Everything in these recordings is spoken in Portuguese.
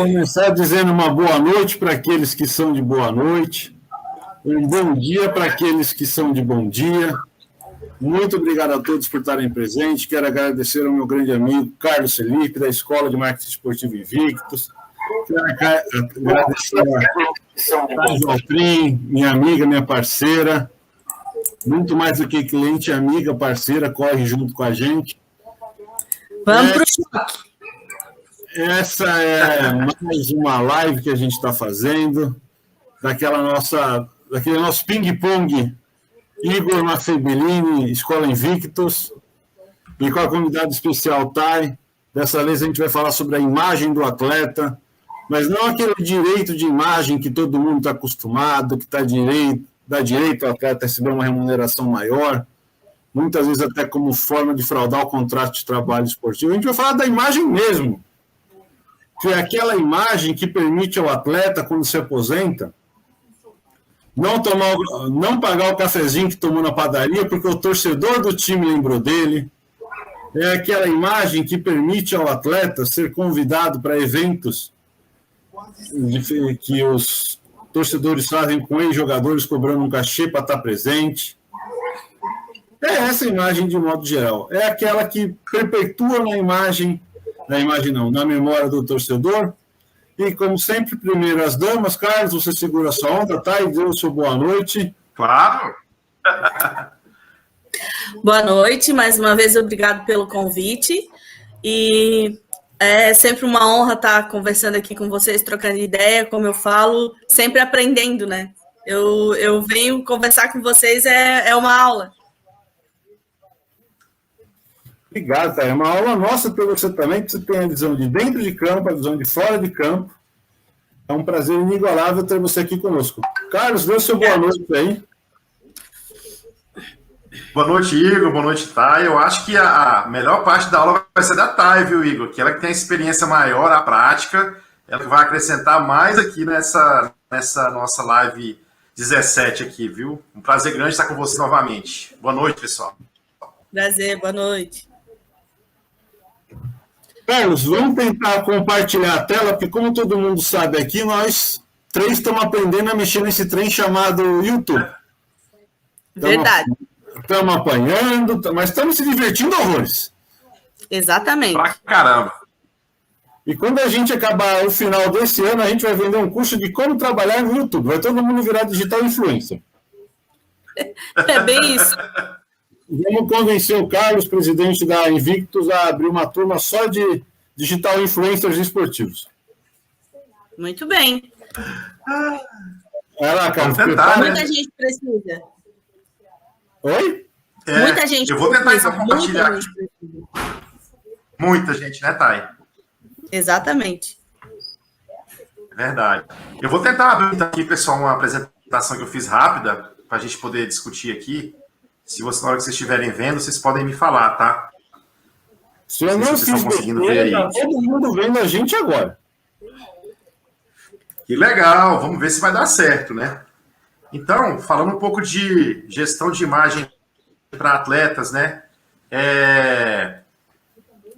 começar dizendo uma boa noite para aqueles que são de boa noite, um bom dia para aqueles que são de bom dia. Muito obrigado a todos por estarem presentes. Quero agradecer ao meu grande amigo Carlos Felipe, da Escola de Marketing Esportivo Invictus. Quero agradecer a Thais Altrin, minha amiga, minha parceira. Muito mais do que cliente, amiga, parceira, corre junto com a gente. Vamos para o choque. Essa é mais uma live que a gente está fazendo, daquele nosso ping-pong, Igor Maffei-Bellini, Escola Invictus, e com a convidada especial Thay. Dessa vez a gente vai falar sobre a imagem do atleta, mas não aquele direito de imagem que todo mundo está acostumado, que dá direito ao atleta a receber uma remuneração maior, muitas vezes até como forma de fraudar o contrato de trabalho esportivo. A gente vai falar da imagem mesmo, que é aquela imagem que permite ao atleta, quando se aposenta, não pagar o cafezinho que tomou na padaria porque o torcedor do time lembrou dele. É aquela imagem que permite ao atleta ser convidado para eventos que os torcedores fazem com ex-jogadores cobrando um cachê para estar presente. É essa imagem de modo geral. É aquela que perpetua na memória do torcedor. E, como sempre, primeiro as damas. Carlos, você segura a sua onda, tá? E dê o seu boa noite. Claro! Boa noite, mais uma vez, obrigado pelo convite. E é sempre uma honra estar conversando aqui com vocês, trocando ideia, como eu falo, sempre aprendendo, né? Eu venho conversar com vocês, é uma aula. Obrigado, tá? É uma aula nossa para você também, que você tem a visão de dentro de campo, a visão de fora de campo. É um prazer inigualável ter você aqui conosco. Carlos, dê o seu boa noite aí. Boa noite, Igor. Boa noite, Thay. Eu acho que a melhor parte da aula vai ser da Thay, viu, Igor? Que ela que tem a experiência maior, a prática, ela que vai acrescentar mais aqui nessa nossa live 17 aqui, viu? Um prazer grande estar com você novamente. Boa noite, pessoal. Prazer, boa noite. Carlos, vamos tentar compartilhar a tela, porque como todo mundo sabe aqui, nós três estamos aprendendo a mexer nesse trem chamado YouTube. Verdade. Estamos apanhando, mas estamos se divertindo horrores. Exatamente. Pra caramba. E quando a gente acabar o final desse ano, a gente vai vender um curso de como trabalhar no YouTube. Vai todo mundo virar digital influencer. É bem isso. Vamos convencer o Carlos, presidente da Invictus, a abrir uma turma só de digital influencers esportivos. Muito bem. Vai lá, Carlos. Tentar, né? Muita gente precisa. Oi? Muita gente. Eu vou tentar então compartilhar aqui. Muita gente, né, Thay? Exatamente. É verdade. Eu vou tentar abrir aqui, pessoal, uma apresentação que eu fiz rápida, para a gente poder discutir aqui. Se você, na hora que vocês estiverem vendo, vocês podem me falar, tá? Se eu não vocês estão conseguindo ver aí. Tá todo mundo vendo a gente agora. Que legal, vamos ver se vai dar certo, né? Então, falando um pouco de gestão de imagem para atletas, né?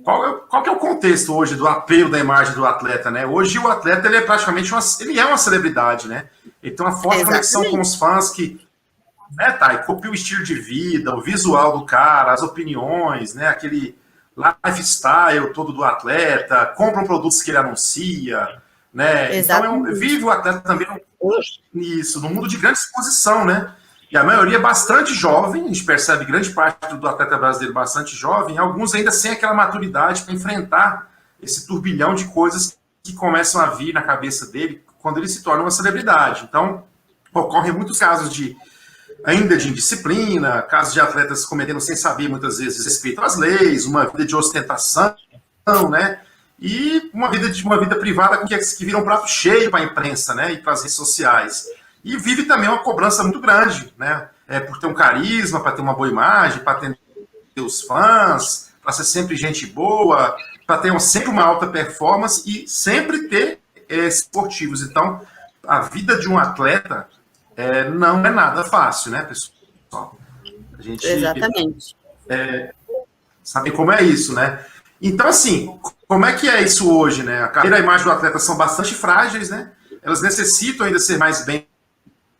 Qual que é o contexto hoje do apelo da imagem do atleta, né? Hoje o atleta ele é praticamente uma celebridade, né? Ele tem uma forte conexão com os fãs que, né, Thay, copia o estilo de vida, o visual do cara, as opiniões, né? Aquele lifestyle todo do atleta, compram produtos que ele anuncia, né? Então vive o atleta também nisso, num mundo de grande exposição, né? E a maioria é bastante jovem, a gente percebe grande parte do atleta brasileiro bastante jovem, alguns ainda sem aquela maturidade para enfrentar esse turbilhão de coisas que começam a vir na cabeça dele quando ele se torna uma celebridade. Então, ocorrem muitos casos ainda de indisciplina, casos de atletas cometendo sem saber, muitas vezes, respeito às leis, uma vida de ostentação, né? E uma vida privada que vira um prato cheio para a imprensa, né? E para as redes sociais. E vive também uma cobrança muito grande, né? Por ter um carisma, para ter uma boa imagem, para ter os fãs, para ser sempre gente boa, para ter sempre uma alta performance e sempre ter esportivos. Então, a vida de um atleta não é nada fácil, né, pessoal? A gente Exatamente. sabe como é isso, né? Então, assim, como é que é isso hoje, né? A carreira e a imagem do atleta são bastante frágeis, né? Elas necessitam ainda ser mais bem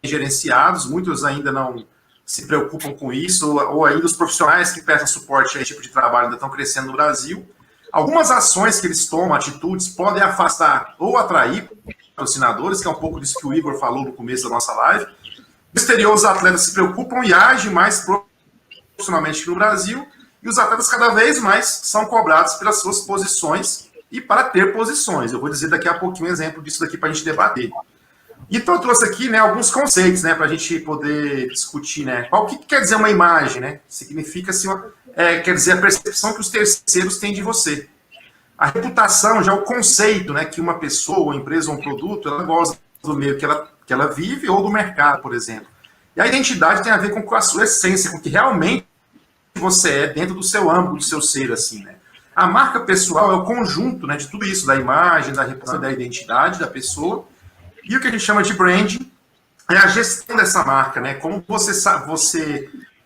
gerenciados, muitos ainda não se preocupam com isso, ou ainda os profissionais que prestam suporte a esse tipo de trabalho ainda estão crescendo no Brasil. Algumas ações que eles tomam, atitudes, podem afastar ou atrair patrocinadores, que é um pouco disso que o Igor falou no começo da nossa live. No exterior, os atletas se preocupam e agem mais profissionalmente que no Brasil, e os atletas cada vez mais são cobrados pelas suas posições e para ter posições. Eu vou dizer daqui a pouquinho um exemplo disso daqui para a gente debater. Então eu trouxe aqui, né, alguns conceitos, né, para a gente poder discutir, né, o que quer dizer uma imagem, né? Significa assim, quer dizer a percepção que os terceiros têm de você. A reputação já é o conceito, né, que uma pessoa, uma empresa ou um produto, ela gosta do meio que ela vive ou do mercado, por exemplo. E a identidade tem a ver com a sua essência, com o que realmente você é dentro do seu âmbito, do seu ser, assim, né? A marca pessoal é o conjunto, né, de tudo isso, da imagem, da reputação, da identidade da pessoa. E o que a gente chama de branding é a gestão dessa marca, né? Como você sabe,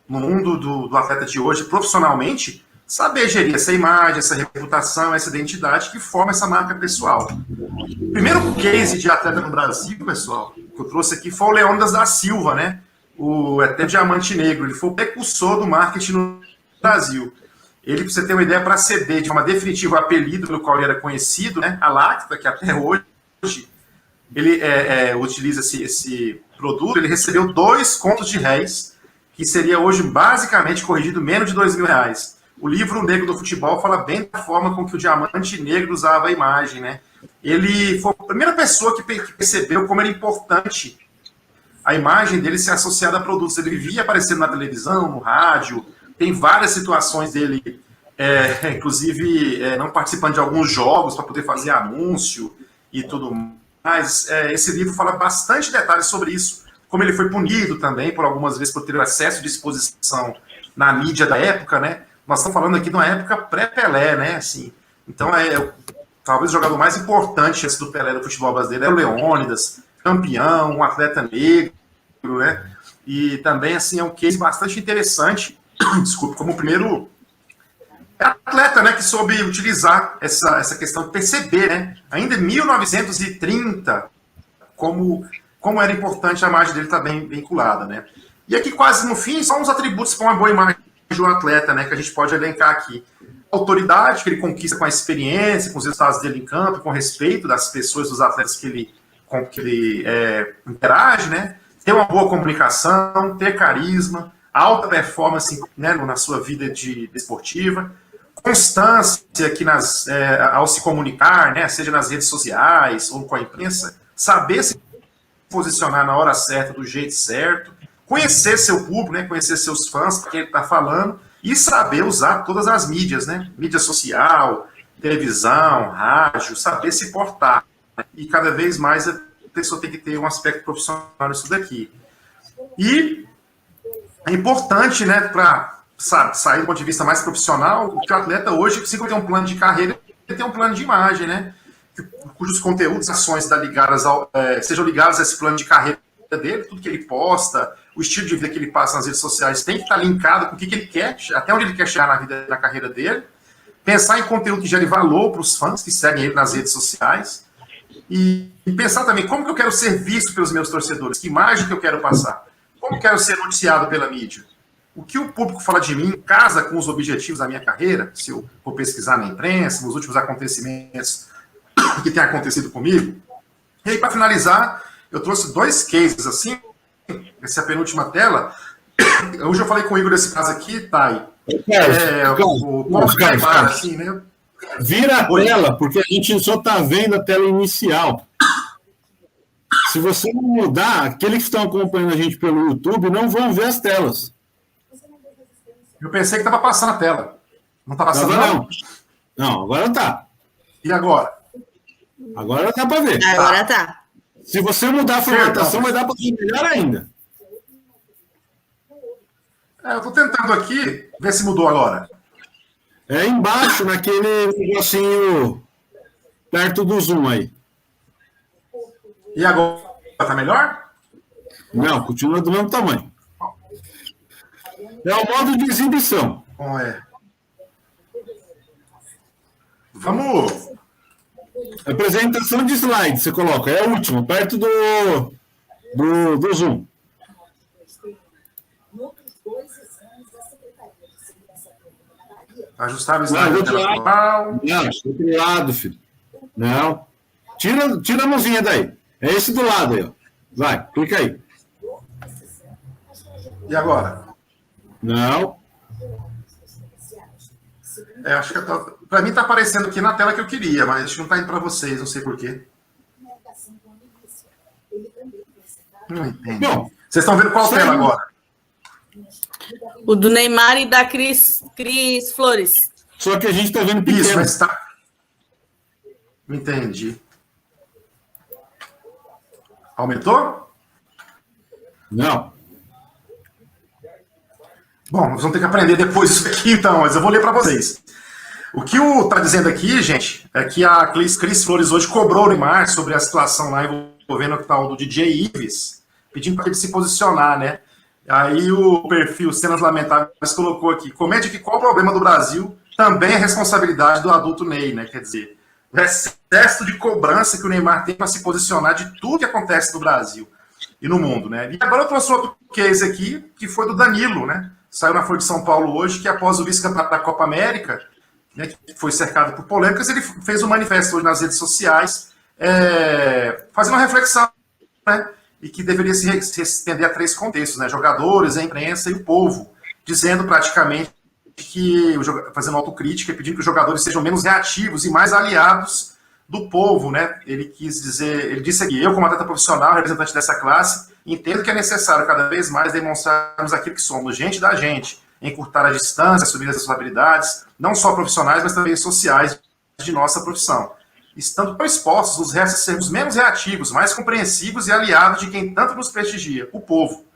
no mundo do atleta de hoje, profissionalmente, saber gerir essa imagem, essa reputação, essa identidade que forma essa marca pessoal. O primeiro case de atleta no Brasil, pessoal, que eu trouxe aqui foi o Leônidas da Silva, né? O até Diamante Negro. Ele foi o precursor do marketing no Brasil. Ele, para você ter uma ideia, para ceder de forma definitiva o apelido pelo qual ele era conhecido, né? A Lacta, que até hoje ele utiliza esse produto, ele recebeu 2 contos de réis, que seria hoje basicamente corrigido menos de R$2.000. O livro Negro do Futebol fala bem da forma com que o Diamante Negro usava a imagem, né? Ele foi a primeira pessoa que percebeu como era importante a imagem dele ser associada a produtos. Ele vivia aparecendo na televisão, no rádio, tem várias situações dele, inclusive não participando de alguns jogos para poder fazer anúncio e tudo mais. Mas esse livro fala bastante detalhes sobre isso, como ele foi punido também, por algumas vezes, por ter acesso de exposição na mídia da época, né? Nós estamos falando aqui de uma época pré-Pelé, né? Assim, então, talvez o jogador mais importante antes do Pelé do futebol brasileiro é o Leônidas, campeão, um atleta negro, né? E também, assim, é um case bastante interessante, desculpe, como o primeiro atleta, né, que soube utilizar essa questão de perceber, né, ainda em 1930, como era importante a imagem dele estar bem vinculada, né. E aqui quase no fim, são uns atributos para uma boa imagem de um atleta, né, que a gente pode elencar aqui. Autoridade, que ele conquista com a experiência, com os resultados dele em campo, com respeito das pessoas, dos atletas que ele interage, né, ter uma boa comunicação, ter carisma, alta performance, né, na sua vida esportiva, constância aqui ao se comunicar, né, seja nas redes sociais ou com a imprensa, saber se posicionar na hora certa, do jeito certo, conhecer seu público, né, conhecer seus fãs, para quem ele está falando, e saber usar todas as mídias, né, mídia social, televisão, rádio, saber se portar. E cada vez mais a pessoa tem que ter um aspecto profissional nisso daqui. E é importante, né, para sair do ponto de vista mais profissional, que o atleta hoje, se ele tem um plano de carreira, ele tem um plano de imagem, né? Cujos conteúdos, ações sejam ligados a esse plano de carreira dele, tudo que ele posta, o estilo de vida que ele passa nas redes sociais tem que estar linkado com o que ele quer, até onde ele quer chegar na carreira dele. Pensar em conteúdo que gere valor para os fãs que seguem ele nas redes sociais. E pensar também como que eu quero ser visto pelos meus torcedores, que imagem que eu quero passar, como eu quero ser noticiado pela mídia. O que o público fala de mim casa com os objetivos da minha carreira, se eu for pesquisar na imprensa, nos últimos acontecimentos que tem acontecido comigo. E aí, para finalizar, eu trouxe 2 cases assim, essa é a penúltima tela. Hoje eu falei com o Igor desse caso aqui, Thay. Assim, né? Vira a tela, porque a gente só está vendo a tela inicial. Se você não mudar, aqueles que estão acompanhando a gente pelo YouTube não vão ver as telas. Eu pensei que estava passando a tela. Não está passando, não? Não, agora está. E agora? Agora dá para ver. Agora tá. Se você mudar a formatação, vai dar para ver melhor ainda. Eu estou tentando aqui ver se mudou agora. É embaixo, naquele negocinho perto do zoom aí. E agora? Está melhor? Não, continua do mesmo tamanho. É o modo de exibição. Bom, Vamos. Apresentação de slide, você coloca. É a última, perto do Zoom. Ajustar o slide da tela global. Não, do outro lado, filho. Não. Tira a mãozinha daí. É esse do lado aí, ó. Vai, clica aí. E agora? Não. Acho que para mim está aparecendo aqui na tela que eu queria, mas acho que não está indo para vocês, não sei porquê. Não entendi. Bom, vocês estão vendo qual tela agora? O do Neymar e da Cris Flores. Só que a gente está vendo pequeno. Isso, mas está... Entendi. Aumentou? Não. Bom, nós vamos ter que aprender depois isso aqui, então, mas eu vou ler para vocês. O que está dizendo aqui, gente, é que a Cris Flores hoje cobrou o Neymar sobre a situação lá envolvendo o tal do DJ Ives, pedindo para ele se posicionar, né? Aí o perfil Cenas Lamentáveis colocou aqui: comente que qual o problema do Brasil também é responsabilidade do adulto Ney, né? Quer dizer, o excesso de cobrança que o Neymar tem para se posicionar de tudo que acontece no Brasil e no mundo, né? E agora eu trouxe outro case aqui, que foi do Danilo, né? Saiu na Folha de São Paulo hoje, que após o vice-campeonato da Copa América, né, que foi cercado por polêmicas, ele fez um manifesto hoje nas redes sociais, fazendo uma reflexão, né? E que deveria se estender a 3 contextos, né? Jogadores, a imprensa e o povo, dizendo praticamente que, fazendo autocrítica, pedindo que os jogadores sejam menos reativos e mais aliados do povo, né? Ele disse aqui: eu, como atleta profissional, representante dessa classe, entendo que é necessário cada vez mais demonstrarmos aquilo que somos, gente da gente, encurtar a distância, assumir as responsabilidades, não só profissionais, mas também sociais de nossa profissão. Estando tão expostos, nos resta sermos menos reativos, mais compreensivos e aliados de quem tanto nos prestigia, o povo.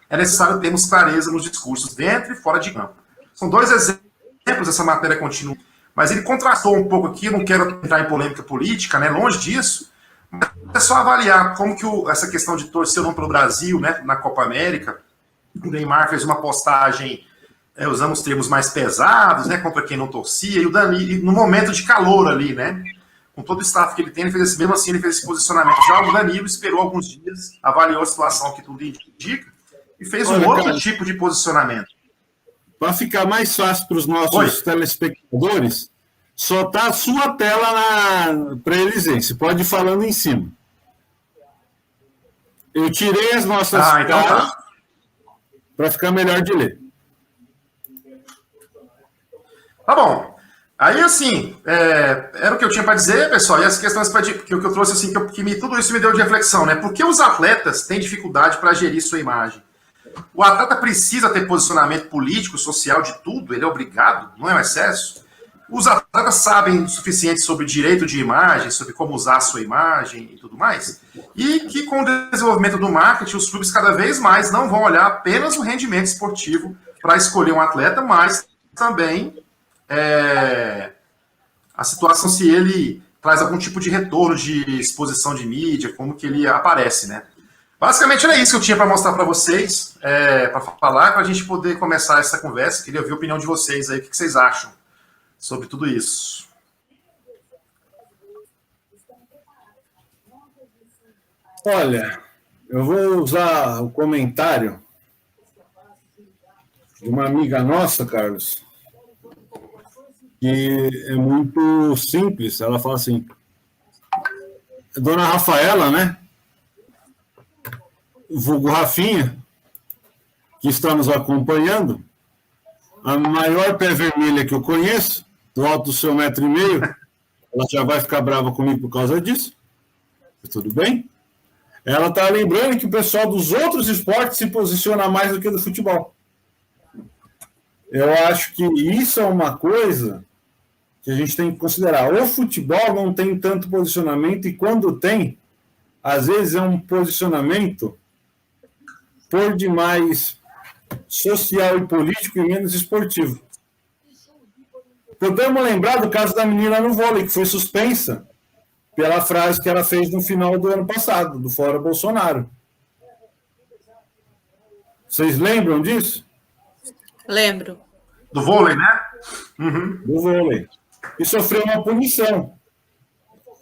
É necessário termos clareza nos discursos, dentro e fora de campo. São 2 exemplos dessa matéria contínua, mas ele contrastou um pouco aqui, não quero entrar em polêmica política, né, longe disso, mas é só avaliar como que essa questão de torcer não pelo Brasil, né, na Copa América, o Neymar fez uma postagem usando os termos mais pesados, né, contra quem não torcia, e o Danilo, no momento de calor ali, né, com todo o staff que ele tem, mesmo assim ele fez esse posicionamento. Já o Danilo esperou alguns dias, avaliou a situação que tudo indica, e fez um outro tipo de posicionamento. Para ficar mais fácil para os nossos telespectadores, só está a sua tela para eles verem. Você pode ir falando em cima. Eu tirei as nossas telas para ficar melhor de ler. Tá bom. Aí, assim, era o que eu tinha para dizer, pessoal, e as questões que eu trouxe, assim, tudo isso me deu de reflexão, né? Por que os atletas têm dificuldade para gerir sua imagem? O atleta precisa ter posicionamento político, social, de tudo, ele é obrigado, não é um excesso? Os atletas sabem o suficiente sobre direito de imagem, sobre como usar a sua imagem e tudo mais? E que com o desenvolvimento do marketing, os clubes cada vez mais não vão olhar apenas o rendimento esportivo para escolher um atleta, mas também a situação se ele traz algum tipo de retorno de exposição de mídia, como que ele aparece, né? Basicamente era isso que eu tinha para mostrar para vocês, para falar, para a gente poder começar essa conversa. Queria ouvir a opinião de vocês aí, o que vocês acham sobre tudo isso. Olha, eu vou usar o comentário de uma amiga nossa, Carlos, que é muito simples. Ela fala assim: Dona Rafaela, né? Vulgo Rafinha, que está nos acompanhando, a maior pé vermelha que eu conheço, do alto do seu 1,5 m, ela já vai ficar brava comigo por causa disso. Tudo bem? Ela está lembrando que o pessoal dos outros esportes se posiciona mais do que do futebol. Eu acho que isso é uma coisa que a gente tem que considerar. O futebol não tem tanto posicionamento, e quando tem, às vezes é um posicionamento por demais social e político e menos esportivo. Podemos lembrar do caso da menina no vôlei, que foi suspensa pela frase que ela fez no final do ano passado, do Fora Bolsonaro. Vocês lembram disso? Lembro. Do vôlei, né? Uhum. Do vôlei. e sofreu uma punição.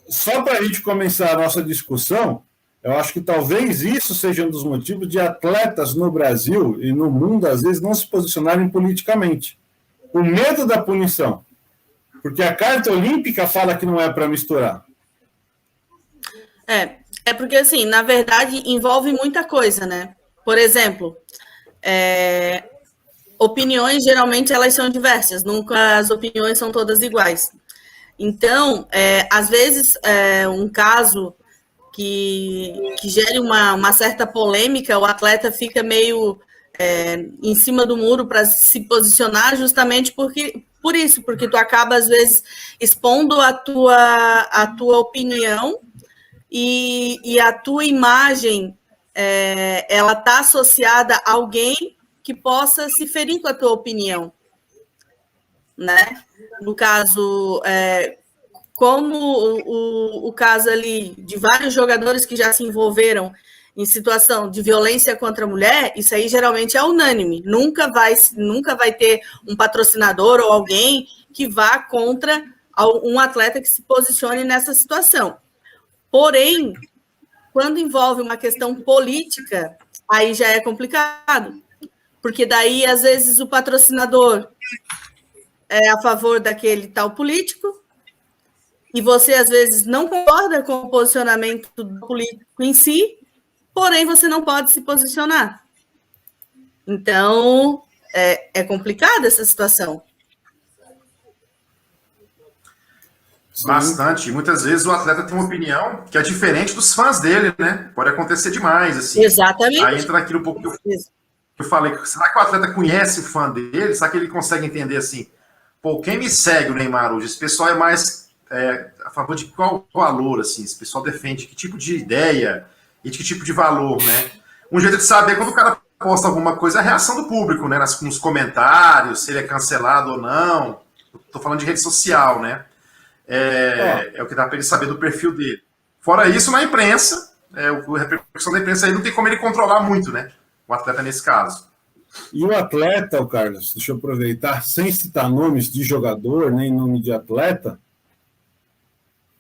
Só para a gente começar a nossa discussão, eu acho que talvez isso seja um dos motivos de atletas no Brasil e no mundo, às vezes, não se posicionarem politicamente. O medo da punição. Porque a Carta Olímpica fala que não é para misturar. É porque, assim, na verdade, envolve muita coisa, né? Por exemplo, opiniões, geralmente, elas são diversas. Nunca as opiniões são todas iguais. Então, às vezes, um caso que gere uma certa polêmica, o atleta fica meio em cima do muro para se posicionar justamente por isso, porque tu acaba, às vezes, expondo a tua opinião e a tua imagem, ela está associada a alguém que possa se ferir com a tua opinião, né? No caso, como o caso ali de vários jogadores que já se envolveram em situação de violência contra a mulher, isso aí geralmente é unânime. Nunca vai ter um patrocinador ou alguém que vá contra um atleta que se posicione nessa situação. Porém, quando envolve uma questão política, aí já é complicado. Porque daí, às vezes, o patrocinador é a favor daquele tal político, e você, às vezes, não concorda com o posicionamento do político em si, porém, você não pode se posicionar. Então, é complicada essa situação. Bastante. Muitas vezes o atleta tem uma opinião que é diferente dos fãs dele, né? Pode acontecer demais, assim. Exatamente. Aí entra naquilo um pouco que eu falei. Será que o atleta conhece o fã dele? Será que ele consegue entender assim? Pô, quem me segue o Neymar hoje? Esse pessoal é mais a favor de qual valor, assim? Esse pessoal defende que tipo de ideia e de que tipo de valor, né? Um jeito de saber quando o cara posta alguma coisa é a reação do público, né? Nos comentários, se ele é cancelado ou não. Eu tô falando de rede social, né? É o que dá para ele saber do perfil dele. Fora isso, na imprensa, a repercussão da imprensa aí não tem como ele controlar muito, né? O atleta nesse caso. E o atleta, Carlos, deixa eu aproveitar, sem citar nomes de jogador, nem nome de atleta,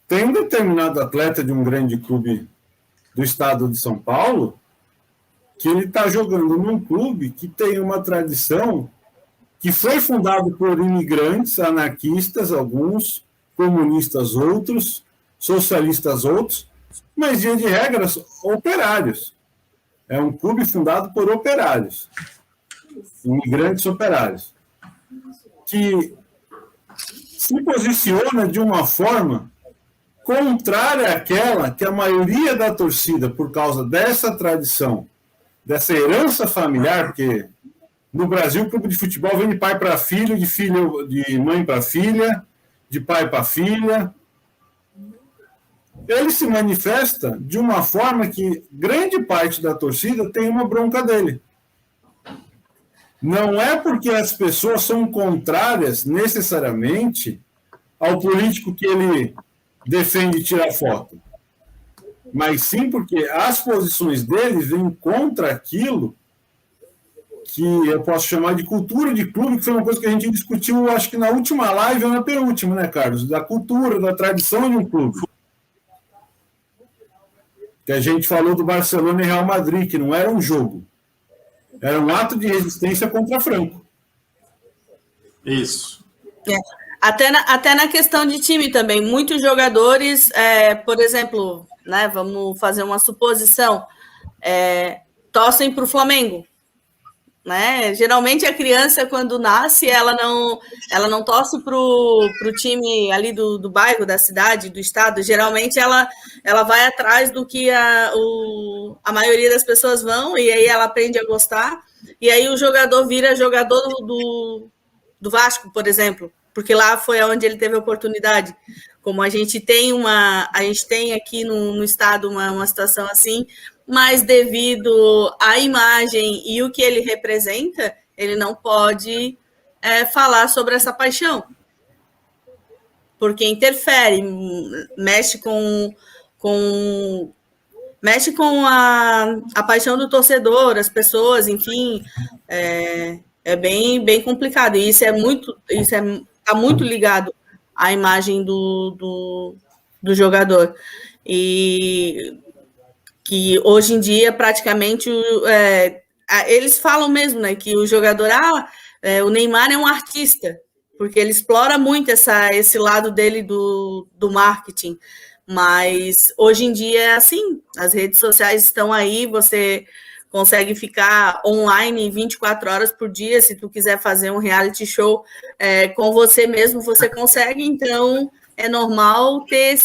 tem um determinado atleta de um grande clube do estado de São Paulo que ele está jogando num clube que tem uma tradição que foi fundado por imigrantes, anarquistas, alguns, comunistas outros, socialistas outros, mas, via de regras, operários. É um clube fundado por operários, imigrantes operários, que se posiciona de uma forma contrária àquela que a maioria da torcida, por causa dessa tradição, dessa herança familiar, porque no Brasil o clube de futebol vem de pai para filho, de mãe para filha, de pai para filha, ele se manifesta de uma forma que grande parte da torcida tem uma bronca dele. Não é porque as pessoas são contrárias necessariamente ao político que ele defende tirar foto, mas sim porque as posições dele vêm contra aquilo que eu posso chamar de cultura de clube, que foi uma coisa que a gente discutiu, acho que na última live ou na penúltima, né, Carlos? Da cultura, da tradição de um clube. Que a gente falou do Barcelona e Real Madrid, que não era um jogo. Era um ato de resistência contra Franco. Isso. Até na questão de time também. Muitos jogadores, por exemplo, né, vamos fazer uma suposição, torcem para o Flamengo. Né? Geralmente a criança, quando nasce, ela não torce para o time ali do bairro, da cidade, do estado. Geralmente ela vai atrás do que a maioria das pessoas vão, e aí ela aprende a gostar. E aí o jogador vira jogador do Vasco, por exemplo, porque lá foi onde ele teve a oportunidade. Como a gente tem aqui no estado uma situação assim, mas devido à imagem e o que ele representa, ele não pode falar sobre essa paixão. Porque interfere, mexe com a paixão do torcedor, as pessoas, enfim, é bem complicado. E isso está muito ligado a imagem do jogador. E que hoje em dia, praticamente, eles falam mesmo, né, que o jogador, o Neymar é um artista, porque ele explora muito esse lado dele do marketing. Mas hoje em dia é assim, as redes sociais estão aí, você consegue ficar online 24 horas por dia, se tu quiser fazer um reality show com você mesmo, você consegue, então é normal ter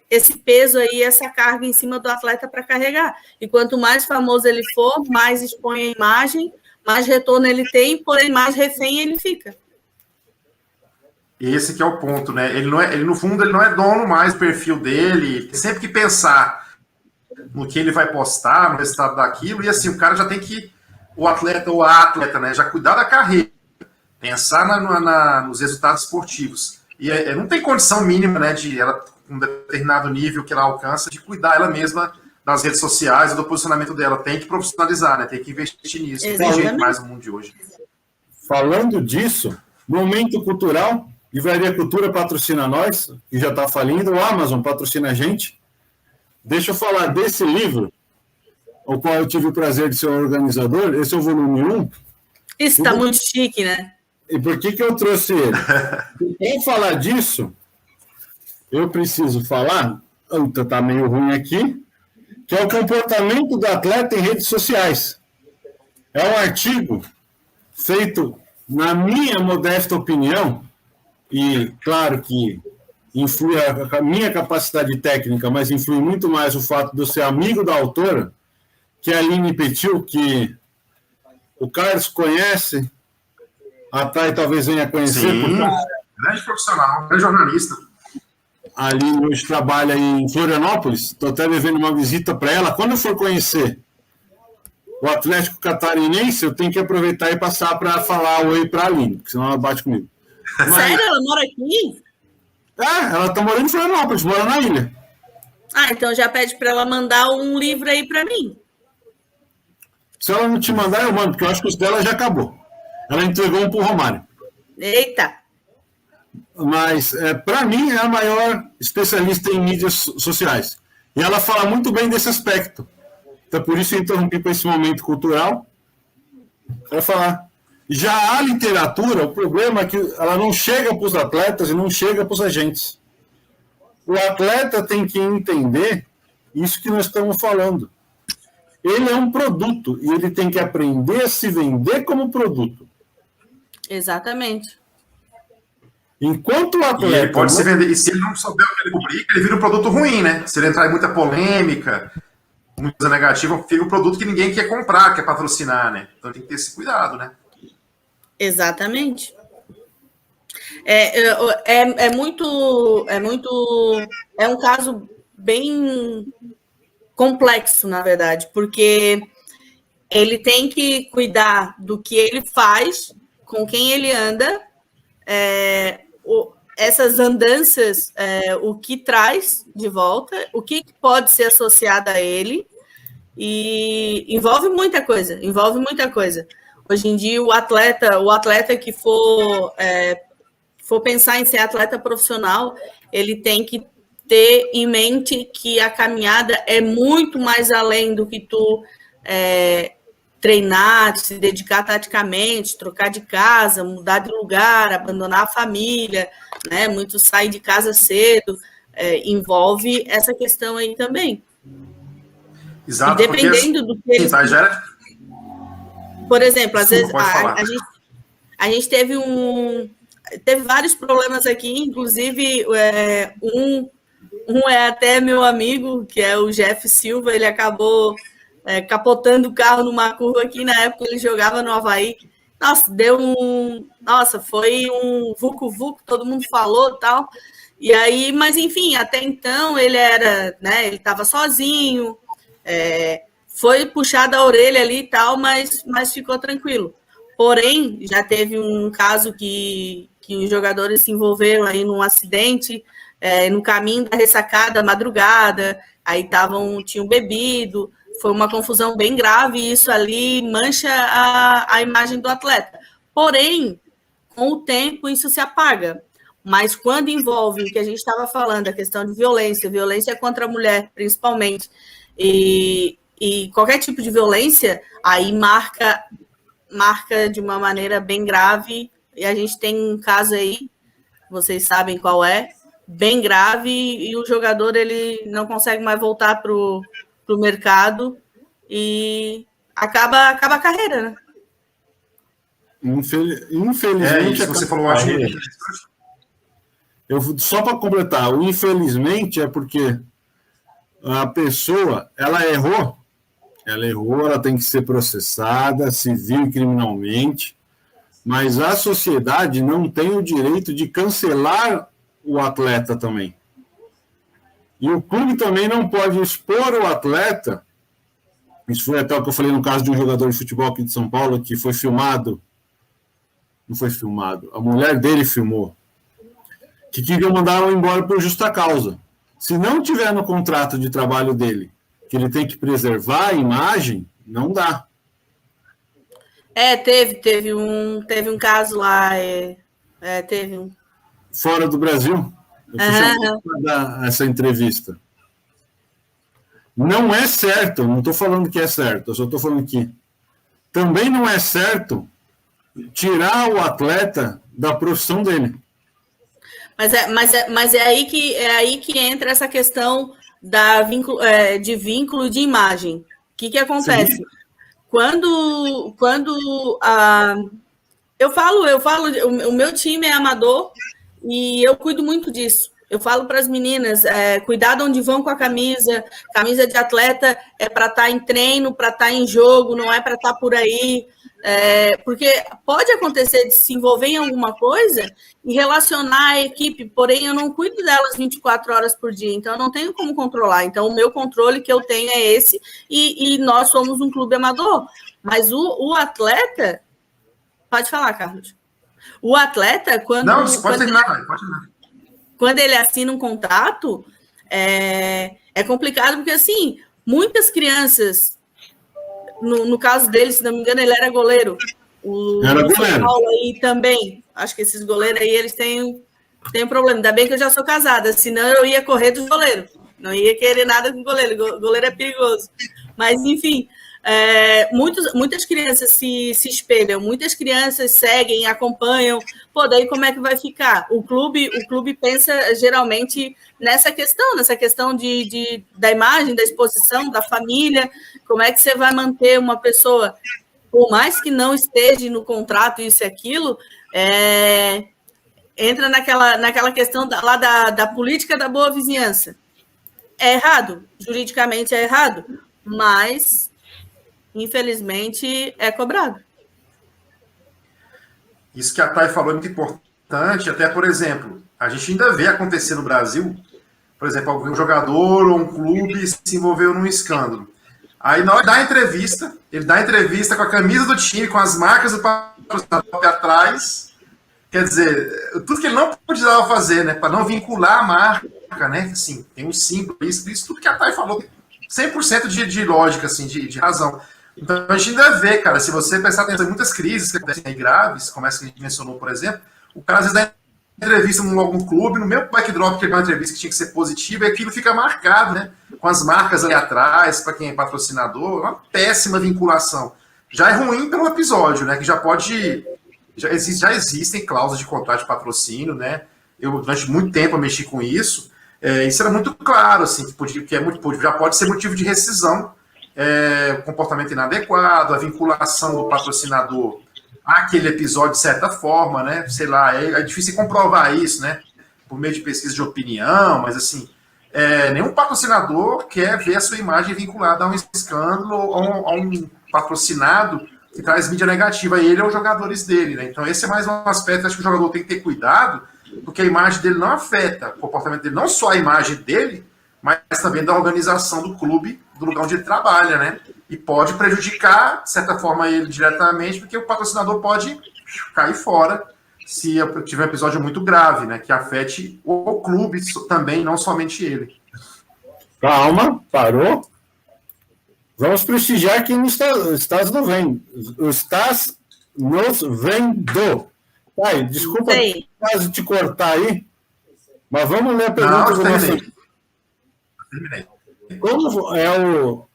esse peso aí, essa carga em cima do atleta para carregar. E quanto mais famoso ele for, mais expõe a imagem, mais retorno ele tem, porém mais refém ele fica. Esse que é o ponto, né? Ele no fundo, ele não é dono mais do perfil dele, tem sempre que pensar no que ele vai postar, no resultado daquilo, e assim, o cara já tem que, o atleta ou a atleta, né, já cuidar da carreira, pensar nos resultados esportivos. E não tem condição mínima, né, de ela, com um determinado nível que ela alcança, de cuidar ela mesma das redes sociais e do posicionamento dela. Tem que profissionalizar, né, tem que investir nisso. Não tem jeito mais no mundo de hoje. Falando disso, Momento Cultural, Livraria Cultura patrocina nós, que já está falindo, o Amazon patrocina a gente. Deixa eu falar desse livro, o qual eu tive o prazer de ser o organizador. Esse é o volume 1. Isso está muito chique, né? E por que eu trouxe ele? Para falar disso, eu preciso falar, está meio ruim aqui, que é o comportamento do atleta em redes sociais. É um artigo feito, na minha modesta opinião, e claro que influi a minha capacidade técnica, mas influi muito mais o fato de eu ser amigo da autora, que é a Aline Petil, que o Carlos conhece, a Thay talvez venha conhecer. Sim, grande profissional, grande jornalista. A Aline hoje trabalha em Florianópolis, estou até devendo uma visita para ela. Quando eu for conhecer o Atlético Catarinense, eu tenho que aproveitar e passar para falar oi para a Aline, porque senão ela bate comigo. Mas... Sério? Ela mora aqui? Ela está morando em Florianópolis, mora na ilha. Então já pede para ela mandar um livro aí para mim. Se ela não te mandar, eu mando, porque eu acho que os dela já acabou. Ela entregou um para o Romário. Eita! Mas, para mim, é a maior especialista em mídias sociais. E ela fala muito bem desse aspecto. Então, por isso eu interrompi com esse momento cultural para falar. Já a literatura, o problema é que ela não chega para os atletas e não chega para os agentes. O atleta tem que entender isso que nós estamos falando. Ele é um produto e ele tem que aprender a se vender como produto. Exatamente. Enquanto o atleta... E ele pode se vender, e se ele não souber o que ele publica, ele vira um produto ruim, né? Se ele entrar em muita polêmica, muita coisa negativa, fica um produto que ninguém quer comprar, quer patrocinar, né? Então tem que ter esse cuidado, né? Exatamente. É um caso bem complexo, na verdade, porque ele tem que cuidar do que ele faz, com quem ele anda, essas andanças, o que traz de volta, o que pode ser associado a ele, e envolve muita coisa. Hoje em dia, o atleta que for pensar em ser atleta profissional, ele tem que ter em mente que a caminhada é muito mais além do que tu treinar, se dedicar taticamente, trocar de casa, mudar de lugar, abandonar a família, né? Muitos saem de casa cedo, envolve essa questão aí também. Exato. E dependendo do que eles... Por exemplo, às vezes a gente teve vários problemas aqui, inclusive um é até meu amigo, que é o Jeff Silva, ele acabou capotando o carro numa curva aqui, na época ele jogava no Avaí. Nossa, foi um vucu-vucu, todo mundo falou e tal. E aí, mas enfim, até então ele era, né, ele estava sozinho, foi puxado a orelha ali e tal, mas ficou tranquilo. Porém, já teve um caso que os jogadores se envolveram aí num acidente, no caminho da ressacada, madrugada, aí tinham bebido, foi uma confusão bem grave, e isso ali mancha a imagem do atleta. Porém, com o tempo, isso se apaga. Mas quando envolve o que a gente estava falando, a questão de violência contra a mulher, principalmente, e qualquer tipo de violência, aí marca de uma maneira bem grave, e a gente tem um caso aí, vocês sabem qual é, bem grave, e o jogador ele não consegue mais voltar para o mercado, e acaba a carreira, né? Infelizmente... isso você falou, acho que... Só para completar, o infelizmente é porque a pessoa, ela errou, ela tem que ser processada, civil e criminalmente, mas a sociedade não tem o direito de cancelar o atleta também. E o clube também não pode expor o atleta. Isso foi até o que eu falei no caso de um jogador de futebol aqui de São Paulo, que foi filmado. Não foi filmado, a mulher dele filmou. Que queriam mandá-lo embora por justa causa. Se não tiver no contrato de trabalho dele que ele tem que preservar a imagem, não dá. Teve um caso lá, teve um... Fora do Brasil, eu fui chamado para dar essa entrevista. Não é certo, não estou falando que é certo, eu só estou falando que também não é certo tirar o atleta da profissão dele. Mas é aí que entra essa questão de vínculo de imagem. O que acontece? Sim. Quando eu falo, o meu time é amador e eu cuido muito disso. Eu falo para as meninas, cuidado onde vão com a camisa de atleta é para estar em treino, para estar em jogo, não é para estar por aí. Porque pode acontecer de se envolver em alguma coisa e relacionar a equipe, porém eu não cuido delas 24 horas por dia, então eu não tenho como controlar. Então o meu controle que eu tenho é esse, e nós somos um clube amador. Mas o atleta... Pode falar, Carlos. O atleta, quando... Não, pode terminar. Quando ele assina um contrato, é complicado, porque assim, muitas crianças... No caso dele, se não me engano, ele era goleiro. Era goleiro. São Paulo aí também. Acho que esses goleiros aí, eles têm problema. Ainda bem que eu já sou casada, senão eu ia correr dos goleiros. Não ia querer nada com goleiro. Goleiro é perigoso. Mas, enfim, muitas crianças se espelham, muitas crianças seguem, acompanham. Pô, daí como é que vai ficar? O clube pensa geralmente nessa questão da imagem, da exposição, da família. Como é que você vai manter uma pessoa, por mais que não esteja no contrato isso e aquilo, entra naquela questão lá da política da boa vizinhança. É errado, juridicamente é errado, mas, infelizmente, é cobrado. Isso que a Thay falou é muito importante, até, por exemplo, a gente ainda vê acontecer no Brasil, por exemplo, algum jogador ou um clube se envolveu num escândalo. Aí, na hora da entrevista, ele dá a entrevista com a camisa do time, com as marcas do patrocinador atrás. Quer dizer, tudo que ele não precisava fazer, né? Para não vincular a marca, né? Assim, tem um símbolo, isso tudo que a Thay falou, 100% de lógica, assim, de razão. Então, a gente ainda vê, cara, se você prestar atenção em muitas crises que acontecem aí graves, como essa que a gente mencionou, por exemplo, o cara às vezes dá entrevista em algum clube, no meu backdrop que é uma entrevista que tinha que ser positiva, e aquilo fica marcado, né? Com as marcas ali atrás, para quem é patrocinador, uma péssima vinculação. Já é ruim pelo episódio, né? Que já existem cláusulas de contrato de patrocínio, né? Eu, durante muito tempo, eu mexi com isso. Isso era muito claro, assim, já pode ser motivo de rescisão, comportamento inadequado, a vinculação do patrocinador àquele episódio de certa forma, né? Sei lá, é difícil comprovar isso, né? Por meio de pesquisa de opinião, mas assim, nenhum patrocinador quer ver a sua imagem vinculada a um escândalo ou a um patrocinado que traz mídia negativa a ele ou os jogadores dele, né? Então esse é mais um aspecto, acho que o jogador tem que ter cuidado, porque a imagem dele não afeta o comportamento dele, não só a imagem dele, mas também da organização do clube, do lugar onde ele trabalha, né? E pode prejudicar, de certa forma, ele diretamente, porque o patrocinador pode cair fora se tiver um episódio muito grave, né? Que afete o clube também, não somente ele. Calma, parou. Vamos prestigiar quem estás nos vendo. Estás nos vendo. Pai, desculpa Sei. quase te cortar aí, mas vamos ler a pergunta do nosso amigo. Terminei. Como é o...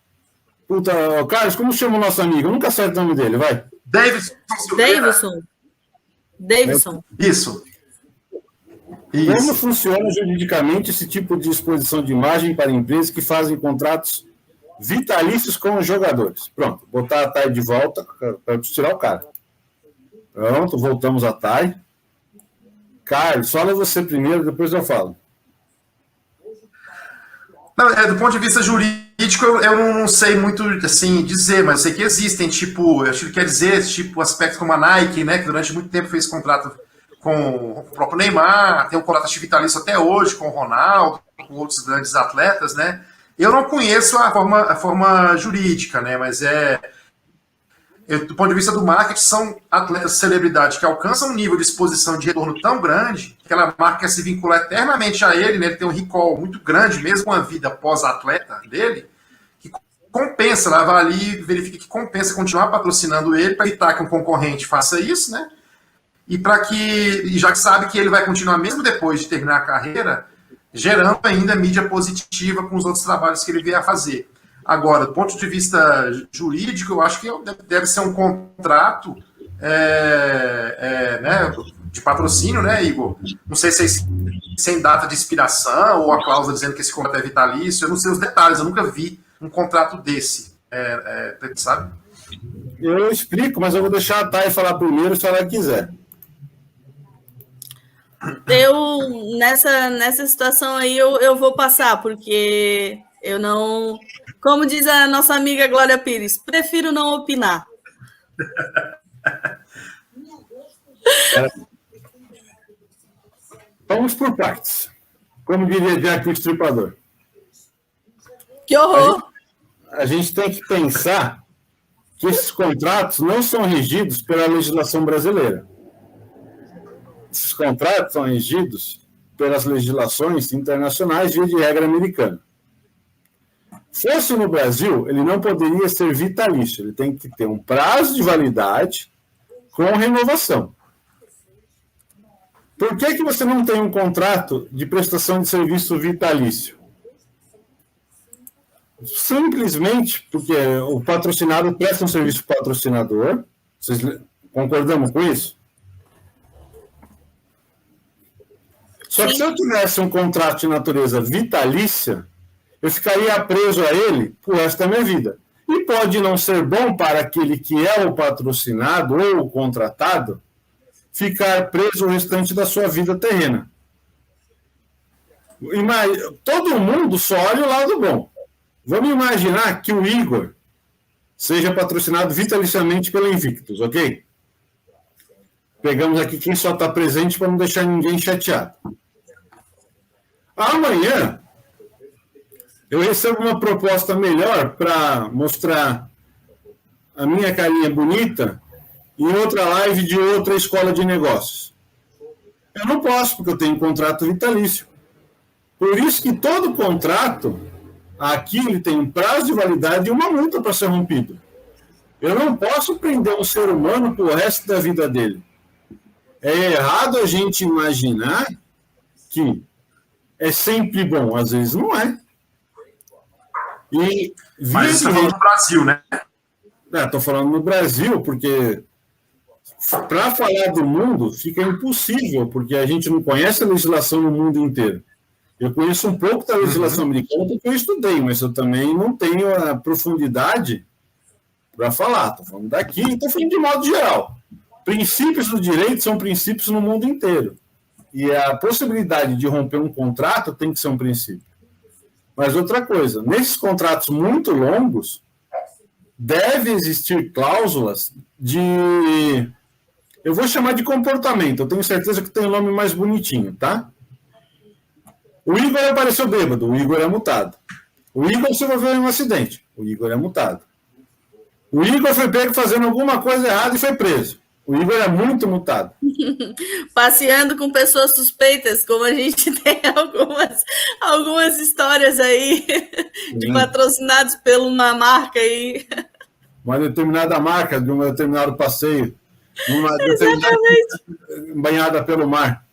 Puta, Carlos, como chama o nosso amigo? Eu nunca acerto o nome dele, vai. Davidson. Isso. Como funciona juridicamente esse tipo de exposição de imagem para empresas que fazem contratos vitalícios com os jogadores? Pronto, botar a Thay de volta para tirar o cara. Pronto, voltamos a Thay. Carlos, fala você primeiro, depois eu falo. Não, do ponto de vista jurídico, eu não sei muito assim dizer, mas eu sei que existem, tipo, eu acho que ele quer dizer, tipo, aspectos como a Nike, né, que durante muito tempo fez contrato com o próprio Neymar, tem um contrato vitalício até hoje com o Ronaldo, com outros grandes atletas, né? Eu não conheço a forma jurídica, né, mas do ponto de vista do marketing, são atletas celebridades que alcançam um nível de exposição de retorno tão grande que aquela marca quer se vincular eternamente a ele, né? Ele tem um recall muito grande, mesmo com a vida pós-atleta dele, que compensa, ela vai ali e verifica que compensa continuar patrocinando ele para evitar que um concorrente faça isso, né? E já que sabe que ele vai continuar mesmo depois de terminar a carreira, gerando ainda mídia positiva com os outros trabalhos que ele vier a fazer. Agora, do ponto de vista jurídico, eu acho que deve ser um contrato né, de patrocínio, né, Igor? Não sei se sem data de expiração ou a cláusula dizendo que esse contrato é vitalício, eu não sei os detalhes, eu nunca vi um contrato desse, sabe? Eu explico, mas eu vou deixar a Thay falar primeiro se ela quiser. Nessa situação aí, eu vou passar, porque eu não... Como diz a nossa amiga Glória Pires, prefiro não opinar. Vamos por partes. Como diria Jack o Estripador. Que horror! A gente tem que pensar que esses contratos não são regidos pela legislação brasileira. Esses contratos são regidos pelas legislações internacionais via de regra americana. Fosse no Brasil, ele não poderia ser vitalício, ele tem que ter um prazo de validade com renovação. Por que você não tem um contrato de prestação de serviço vitalício? Simplesmente porque o patrocinado presta um serviço para o patrocinador. Vocês concordamos com isso? Só que se eu tivesse um contrato de natureza vitalícia, eu ficaria preso a ele por resto da minha vida. E pode não ser bom para aquele que é o patrocinado ou o contratado ficar preso o restante da sua vida terrena. Todo mundo só olha o lado bom. Vamos imaginar que o Igor seja patrocinado vitaliciamente pela Invictus, ok? Pegamos aqui quem só está presente para não deixar ninguém chateado. Amanhã, eu recebo uma proposta melhor para mostrar a minha carinha bonita em outra live de outra escola de negócios. Eu não posso, porque eu tenho um contrato vitalício. Por isso que todo contrato, aqui ele tem um prazo de validade e uma multa para ser rompido. Eu não posso prender um ser humano para o resto da vida dele. É errado a gente imaginar que é sempre bom, às vezes não é. Mas você está falando do Brasil, né? Estou falando no Brasil, porque para falar do mundo fica impossível, porque a gente não conhece a legislação no mundo inteiro. Eu conheço um pouco da legislação americana porque eu estudei, mas eu também não tenho a profundidade para falar. Estou falando daqui, estou falando de modo geral. Princípios do direito são princípios no mundo inteiro. E a possibilidade de romper um contrato tem que ser um princípio. Mas outra coisa, nesses contratos muito longos, deve existir cláusulas de... Eu vou chamar de comportamento, eu tenho certeza que tem um nome mais bonitinho, tá? O Igor apareceu bêbado, o Igor é multado. O Igor se envolveu em um acidente, o Igor é multado. O Igor foi pego fazendo alguma coisa errada e foi preso. O Igor é muito multado. Passeando com pessoas suspeitas, como a gente tem algumas histórias aí de patrocinados por uma marca aí. Uma determinada marca, de um determinado passeio. numa determinada banhada pelo mar.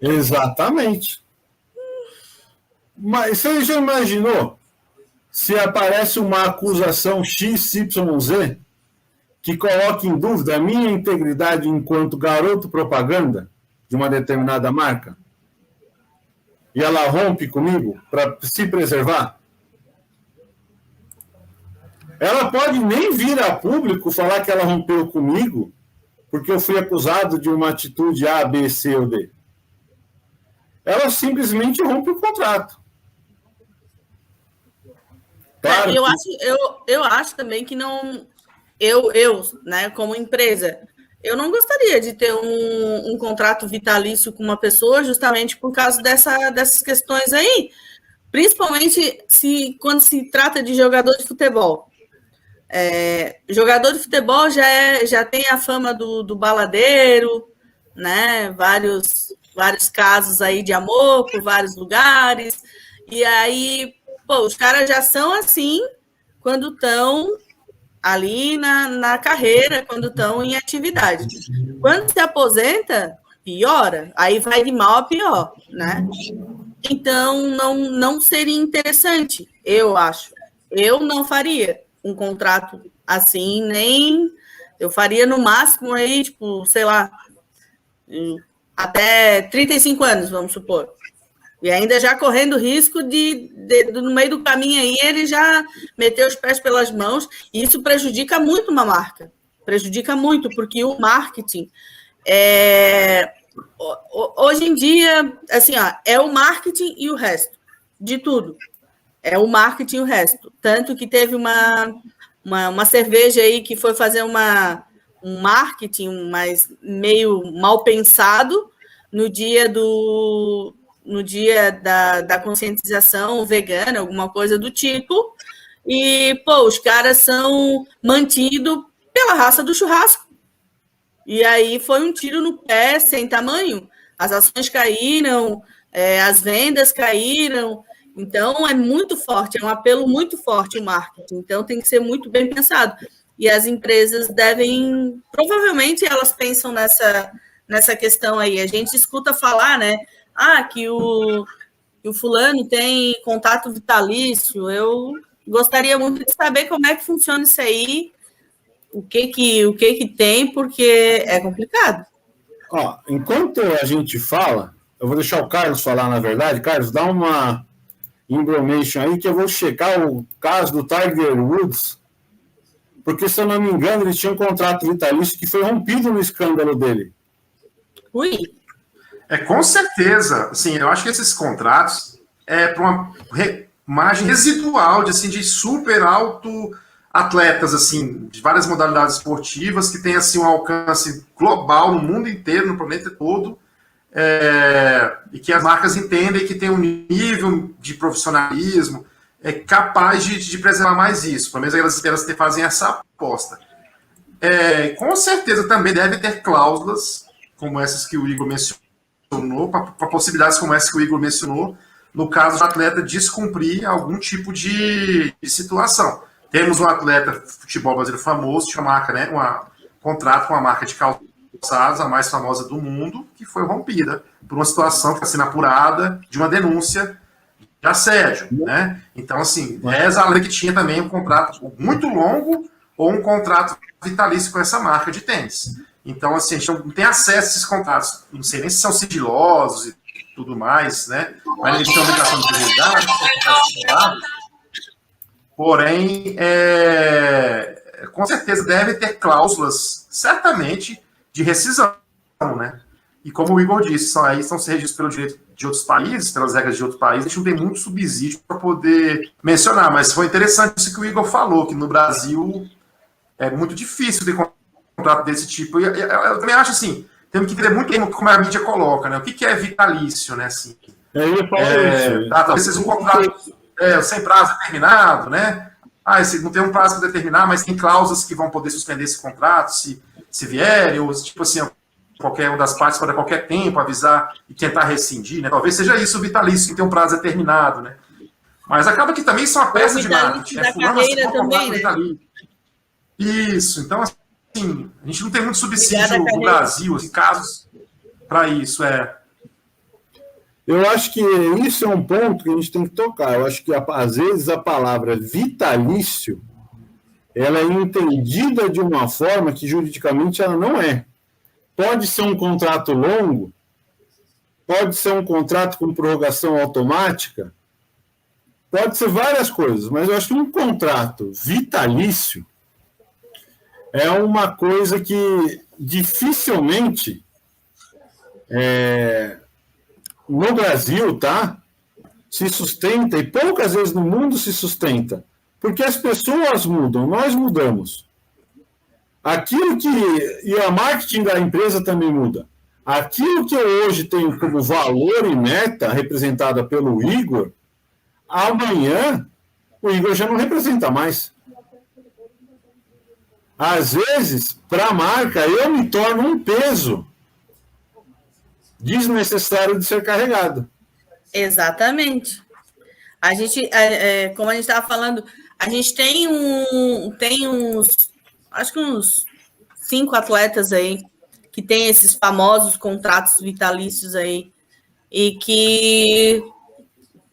Exatamente. Mas você já imaginou se aparece uma acusação XYZ que coloque em dúvida a minha integridade enquanto garoto propaganda de uma determinada marca? E ela rompe comigo para se preservar? Ela pode nem vir a público falar que ela rompeu comigo porque eu fui acusado de uma atitude A, B, C ou D. Ela simplesmente rompe o contrato. Claro eu acho também que não... Eu, né, como empresa, eu não gostaria de ter um contrato vitalício com uma pessoa justamente por causa dessas questões aí, principalmente quando se trata de jogador de futebol. Jogador de futebol já tem a fama do baladeiro, né? Vários casos aí de amor por vários lugares, e aí, os caras já são assim quando estão ali na carreira, quando estão em atividade. Quando se aposenta, piora, aí vai de mal a pior, né? Então, não seria interessante, eu acho. Eu não faria um contrato assim, nem... Eu faria no máximo aí, tipo, sei lá, até 35 anos, vamos supor. E ainda já correndo risco no meio do caminho aí, ele já meteu os pés pelas mãos, e isso prejudica muito uma marca. Prejudica muito, porque o marketing... Hoje em dia, assim, é o marketing e o resto, de tudo. É o marketing e o resto. Tanto que teve uma cerveja aí que foi fazer um marketing, mas meio mal pensado, no dia da conscientização vegana, alguma coisa do tipo, e, os caras são mantidos pela raça do churrasco. E aí foi um tiro no pé sem tamanho. As ações caíram, as vendas caíram. Então, é muito forte, é um apelo muito forte o marketing. Então, tem que ser muito bem pensado. E as empresas provavelmente elas pensam nessa questão aí. A gente escuta falar, né? Que o fulano tem contato vitalício. Eu gostaria muito de saber como é que funciona isso aí, o que tem, porque é complicado. Enquanto a gente fala, eu vou deixar o Carlos falar, na verdade. Carlos, dá uma information aí que eu vou checar o caso do Tiger Woods, porque, se eu não me engano, ele tinha um contrato vitalício que foi rompido no escândalo dele. Ui! Com certeza. Assim, eu acho que esses contratos para uma margem residual de super alto atletas, assim, de várias modalidades esportivas, que tem, assim, um alcance global no mundo inteiro, no planeta todo, e que as marcas entendem que tem um nível de profissionalismo capaz de preservar mais isso. Pelo menos elas fazem essa aposta. Com certeza também deve ter cláusulas como essas que o Igor mencionou, para possibilidades como essa que o Igor mencionou, no caso do atleta descumprir algum tipo de situação. Temos um atleta de futebol brasileiro famoso, tinha marca, né, contrato com a marca de calçados, a mais famosa do mundo, que foi rompida por uma situação que está sendo apurada de uma denúncia de assédio, né? Então, assim, reza a lei que tinha também um contrato muito longo ou um contrato vitalício com essa marca de tênis. Então, assim, a gente não tem acesso a esses contratos. Não sei nem se são sigilosos e tudo mais, né? Mas eles têm a obrigação de divulgar, porém, com certeza deve ter cláusulas, certamente, de rescisão, né? E como o Igor disse, são regidos pelo direito de outros países, pelas regras de outros países, a gente não tem muito subsídio para poder mencionar, mas foi interessante isso que o Igor falou, que no Brasil é muito difícil ter contrato desse tipo. E eu também acho assim, temos que entender muito bem como a mídia coloca, né? O que é vitalício, né? Assim, talvez seja um contrato sem prazo determinado, né? Esse não tem um prazo para determinar, mas tem cláusulas que vão poder suspender esse contrato se vierem, ou tipo assim, qualquer uma das partes pode a qualquer tempo avisar e tentar rescindir, né? Talvez seja isso o vitalício, que tem um prazo determinado, né? Mas acaba que também são uma peça de marketing. Da carreira também, né? Isso, então assim, a gente não tem muito subsídio no Brasil, assim, casos para isso, Eu acho que isso é um ponto que a gente tem que tocar. Eu acho que, às vezes, a palavra vitalício, ela é entendida de uma forma que, juridicamente, ela não é. Pode ser um contrato longo, pode ser um contrato com prorrogação automática, pode ser várias coisas, mas eu acho que um contrato vitalício é uma coisa que dificilmente no Brasil, tá? Se sustenta, e poucas vezes no mundo se sustenta, porque as pessoas mudam, nós mudamos. Aquilo que... E a marketing da empresa também muda. Aquilo que eu hoje tenho como valor e meta, representada pelo Igor, amanhã o Igor já não representa mais. Às vezes, para a marca, eu me torno um peso desnecessário de ser carregado. Exatamente. A gente, como a gente estava falando, a gente tem uns, acho que uns 5 atletas aí que tem esses famosos contratos vitalícios aí e que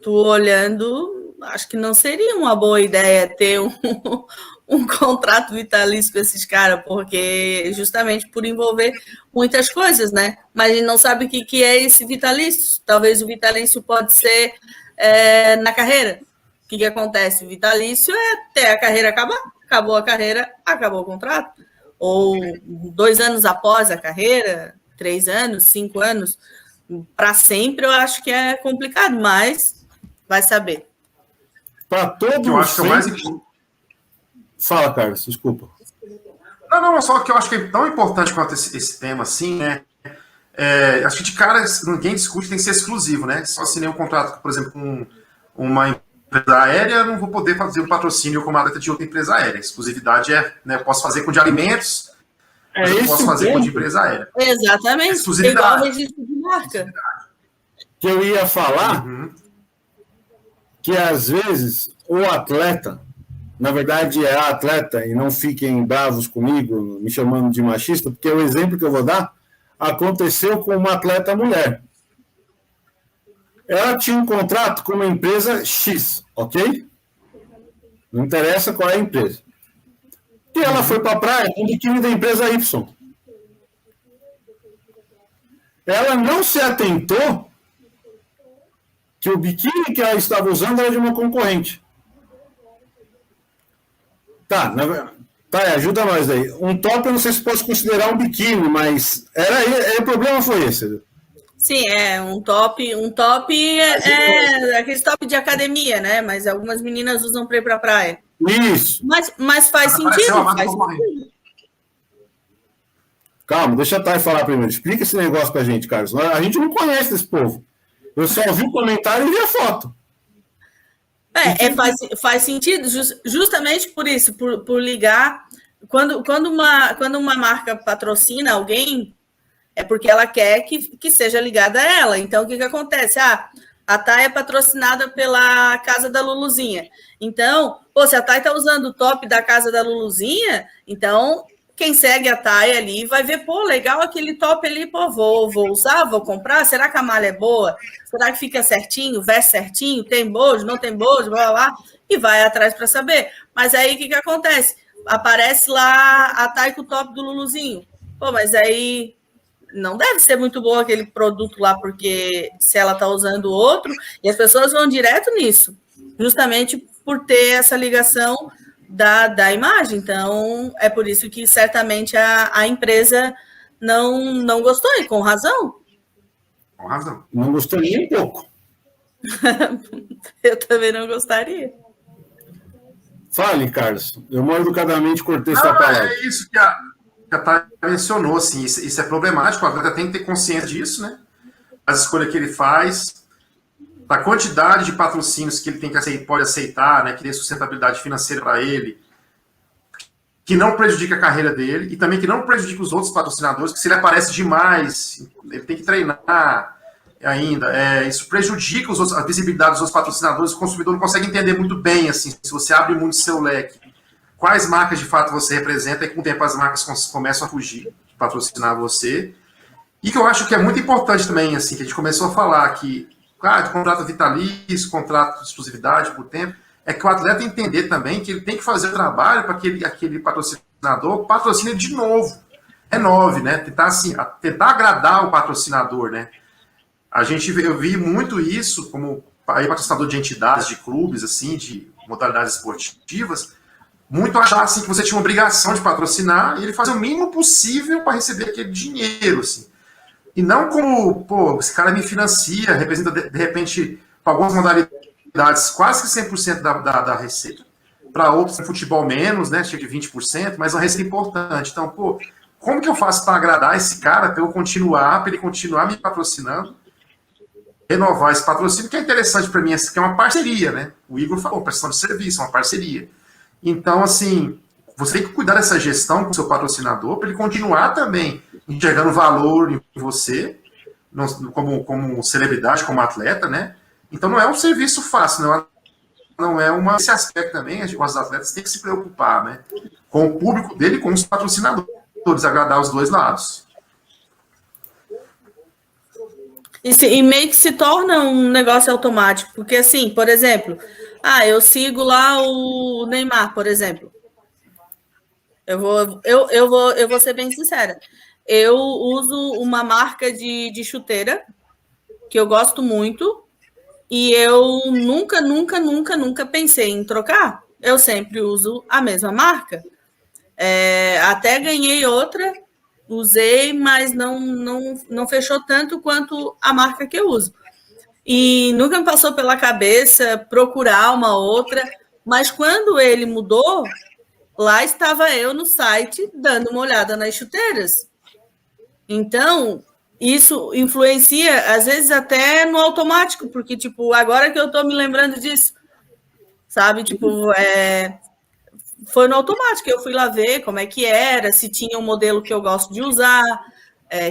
tu olhando, acho que não seria uma boa ideia ter um contrato vitalício com esses caras, porque justamente por envolver muitas coisas, né? Mas a gente não sabe o que é esse vitalício. Talvez o vitalício pode ser na carreira. O que acontece? O vitalício é até a carreira acabar. Acabou a carreira, acabou o contrato. Ou 2 anos após a carreira, 3 anos, 5 anos. Para sempre eu acho que é complicado, mas vai saber. Para todo eu acho que é mais... Fala, Carlos, desculpa. Não, só que eu acho que é tão importante quanto esse tema, assim, né? Acho que de cara ninguém discute, tem que ser exclusivo, né? Se eu assinei um contrato, por exemplo, com uma empresa aérea, eu não vou poder fazer um patrocínio como atleta de outra empresa aérea. Exclusividade né? Eu posso fazer com de alimentos, mas eu posso fazer com de empresa aérea. Exatamente. Exclusividade. Igual registro de marca. Que eu ia falar que, às vezes, o atleta, na verdade, é a atleta, e não fiquem bravos comigo, me chamando de machista, porque o exemplo que eu vou dar aconteceu com uma atleta mulher. Ela tinha um contrato com uma empresa X, ok? Não interessa qual é a empresa. E ela foi para a praia com o biquíni da empresa Y. Ela não se atentou que o biquíni que ela estava usando era de uma concorrente. Tá, ajuda nós aí. Um top eu não sei se posso considerar um biquíni, mas o problema foi esse. Sim, um top é aquele top de academia, né? Mas algumas meninas usam para ir para a praia. Isso. Mas faz sentido, faz sentido. Calma, deixa a Thay falar primeiro. Explica esse negócio pra gente, Carlos. A gente não conhece esse povo. Eu só vi o comentário e vi a foto. Faz sentido, justamente por isso, por ligar. Quando uma marca patrocina alguém, é porque ela quer que seja ligada a ela. Então, o que acontece? A Thay é patrocinada pela Casa da Luluzinha. Então, se a Thay está usando o top da Casa da Luluzinha, então quem segue a Thay ali vai ver, legal aquele top ali, vou usar, vou comprar, será que a malha é boa? Será que fica certinho, veste certinho, tem bojo, não tem bojo, blá, blá, blá, e vai atrás para saber. Mas aí, o que acontece? Aparece lá a Thay com o top do Luluzinho. Mas aí não deve ser muito bom aquele produto lá, porque se ela está usando outro, e as pessoas vão direto nisso, justamente por ter essa ligação da imagem. Então, é por isso que certamente a empresa não gostou, e com razão. Com razão. Não gostou nem um pouco. Eu também não gostaria. Fale, Carlos. Eu mal educadamente cortei sua palavra. É isso que a Thay mencionou, assim, isso é problemático, o atleta tem que ter consciência disso, né? As escolhas que ele faz, da quantidade de patrocínios que ele pode aceitar, né? Que dê sustentabilidade financeira para ele, que não prejudique a carreira dele e também que não prejudique os outros patrocinadores, que se ele aparece demais, ele tem que treinar ainda. Isso prejudica a visibilidade dos outros patrocinadores, o consumidor não consegue entender muito bem, assim, se você abre muito seu leque quais marcas de fato você representa, e com o tempo as marcas começam a fugir de patrocinar você. E que eu acho que é muito importante também, assim, que a gente começou a falar que, de contrato vitalício, contrato de exclusividade por tempo, é que o atleta entender também que ele tem que fazer o trabalho para que aquele patrocinador patrocine de novo, renove, né? Tentar agradar o patrocinador, né? Eu vi muito isso como patrocinador de entidades, de clubes, assim, de modalidades esportivas, muito achar assim, que você tinha uma obrigação de patrocinar e ele fazer o mínimo possível para receber aquele dinheiro, assim. E não como, esse cara me financia, representa, de repente, para algumas modalidades, quase que 100% da receita. Para outros, no futebol menos, né, chega de 20%, mas é uma receita importante. Então, como que eu faço para agradar esse cara, para ele continuar me patrocinando, renovar esse patrocínio, que é interessante para mim, que é uma parceria, né? O Igor falou, prestação de serviço, uma parceria. Então, assim, você tem que cuidar dessa gestão com o seu patrocinador para ele continuar também enxergando valor em você, como celebridade, como atleta, né? Então não é um serviço fácil, esse aspecto também, os atletas têm que se preocupar, né? Com o público dele e com os patrocinadores, agradar os dois lados. E meio que se torna um negócio automático, porque assim, por exemplo, eu sigo lá o Neymar, por exemplo. Eu vou ser bem sincera. Eu uso uma marca de chuteira que eu gosto muito e eu nunca pensei em trocar. Eu sempre uso a mesma marca. Até ganhei outra, usei, mas não fechou tanto quanto a marca que eu uso. E nunca me passou pela cabeça procurar uma outra, mas quando ele mudou, lá estava eu no site dando uma olhada nas chuteiras. Então, isso influencia, às vezes, até no automático, porque, agora que eu estou me lembrando disso, sabe? Foi no automático, eu fui lá ver como é que era, se tinha um modelo que eu gosto de usar,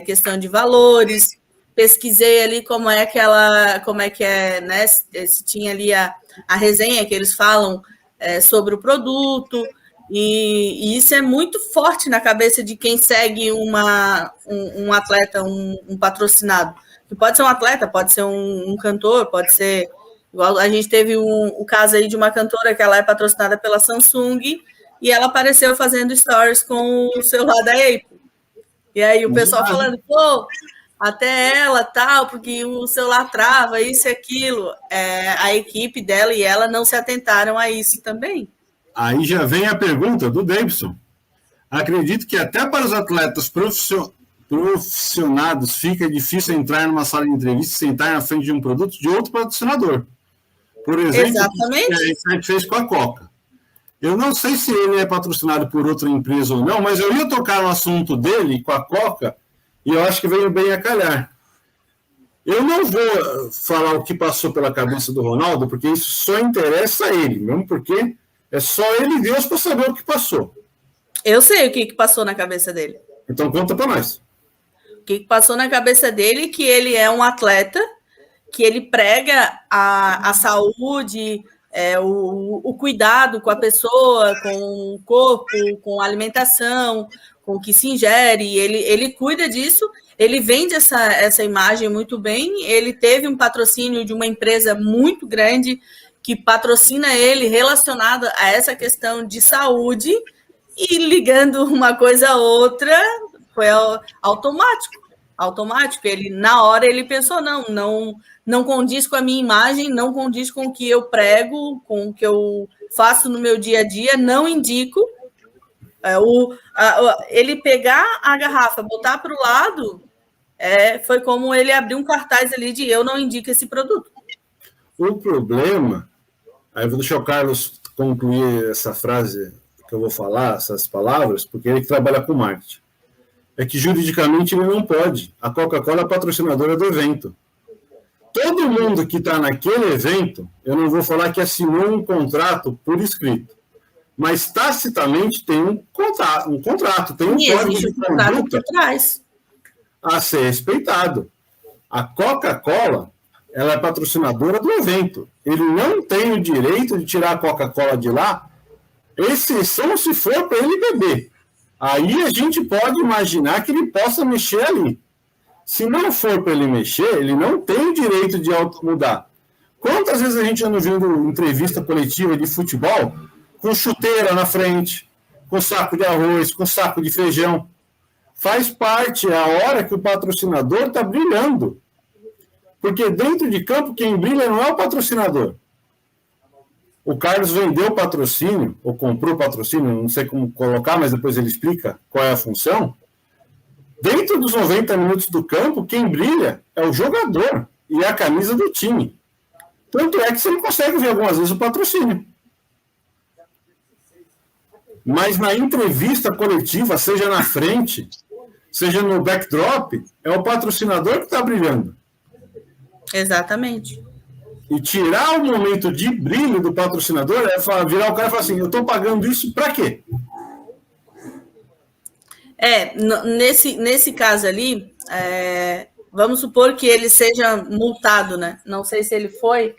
questão de valores, pesquisei ali como é que é, né? Se tinha ali a resenha que eles falam sobre o produto. E isso é muito forte na cabeça de quem segue um atleta, um patrocinado. Que pode ser um atleta, pode ser um cantor, pode ser... Igual a gente teve o caso aí de uma cantora que ela é patrocinada pela Samsung e ela apareceu fazendo stories com o celular da Apple. E aí o pessoal falando, até ela tal, porque o celular trava, isso e aquilo. A equipe dela e ela não se atentaram a isso também. Aí já vem a pergunta do Davidson. Acredito que até para os atletas profissionados fica difícil entrar numa sala de entrevista e sentar na frente de um produto de outro patrocinador. Por exemplo, exatamente. A gente fez com a Coca. Eu não sei se ele é patrocinado por outra empresa ou não, mas eu ia tocar no assunto dele com a Coca e eu acho que veio bem a calhar. Eu não vou falar o que passou pela cabeça do Ronaldo, porque isso só interessa a ele, mesmo porque é só ele e Deus para saber o que passou. Eu sei o que passou na cabeça dele. Então conta para nós. O que passou na cabeça dele que ele é um atleta, que ele prega a saúde, o cuidado com a pessoa, com o corpo, com a alimentação, com o que se ingere. Ele cuida disso, ele vende essa imagem muito bem. Ele teve um patrocínio de uma empresa muito grande que patrocina ele relacionado a essa questão de saúde, e ligando uma coisa a outra foi automático. Ele, na hora, ele pensou, não condiz com a minha imagem, não condiz com o que eu prego, com o que eu faço no meu dia a dia, não indico. Ele pegar a garrafa, botar para o lado, foi como ele abrir um cartaz ali de eu não indico esse produto. O problema, aí eu vou deixar o Carlos concluir essa frase que eu vou falar, essas palavras, porque ele que trabalha com marketing. É que juridicamente ele não pode. A Coca-Cola é patrocinadora do evento. Todo mundo que está naquele evento, eu não vou falar que assinou um contrato por escrito, mas tacitamente tem um contrato, tem um código de conduta a ser respeitado. A Coca-Cola, ela é patrocinadora do evento. Ele não tem o direito de tirar a Coca-Cola de lá exceção se for para ele beber. Aí a gente pode imaginar que ele possa mexer ali. Se não for para ele mexer, ele não tem o direito de automudar. Quantas vezes a gente anda vendo entrevista coletiva de futebol com chuteira na frente, com saco de arroz, com saco de feijão? Faz parte, é a hora que o patrocinador está brilhando. Porque dentro de campo, quem brilha não é o patrocinador. O Carlos vendeu o patrocínio, ou comprou o patrocínio, não sei como colocar, mas depois ele explica qual é a função. Dentro dos 90 minutos do campo, quem brilha é o jogador e é a camisa do time. Tanto é que você não consegue ver algumas vezes o patrocínio. Mas na entrevista coletiva, seja na frente, seja no backdrop, é o patrocinador que está brilhando. Exatamente. E tirar o momento de brilho do patrocinador é virar o cara e falar assim, eu estou pagando isso para quê? Nesse caso ali, vamos supor que ele seja multado, né? Não sei se ele foi,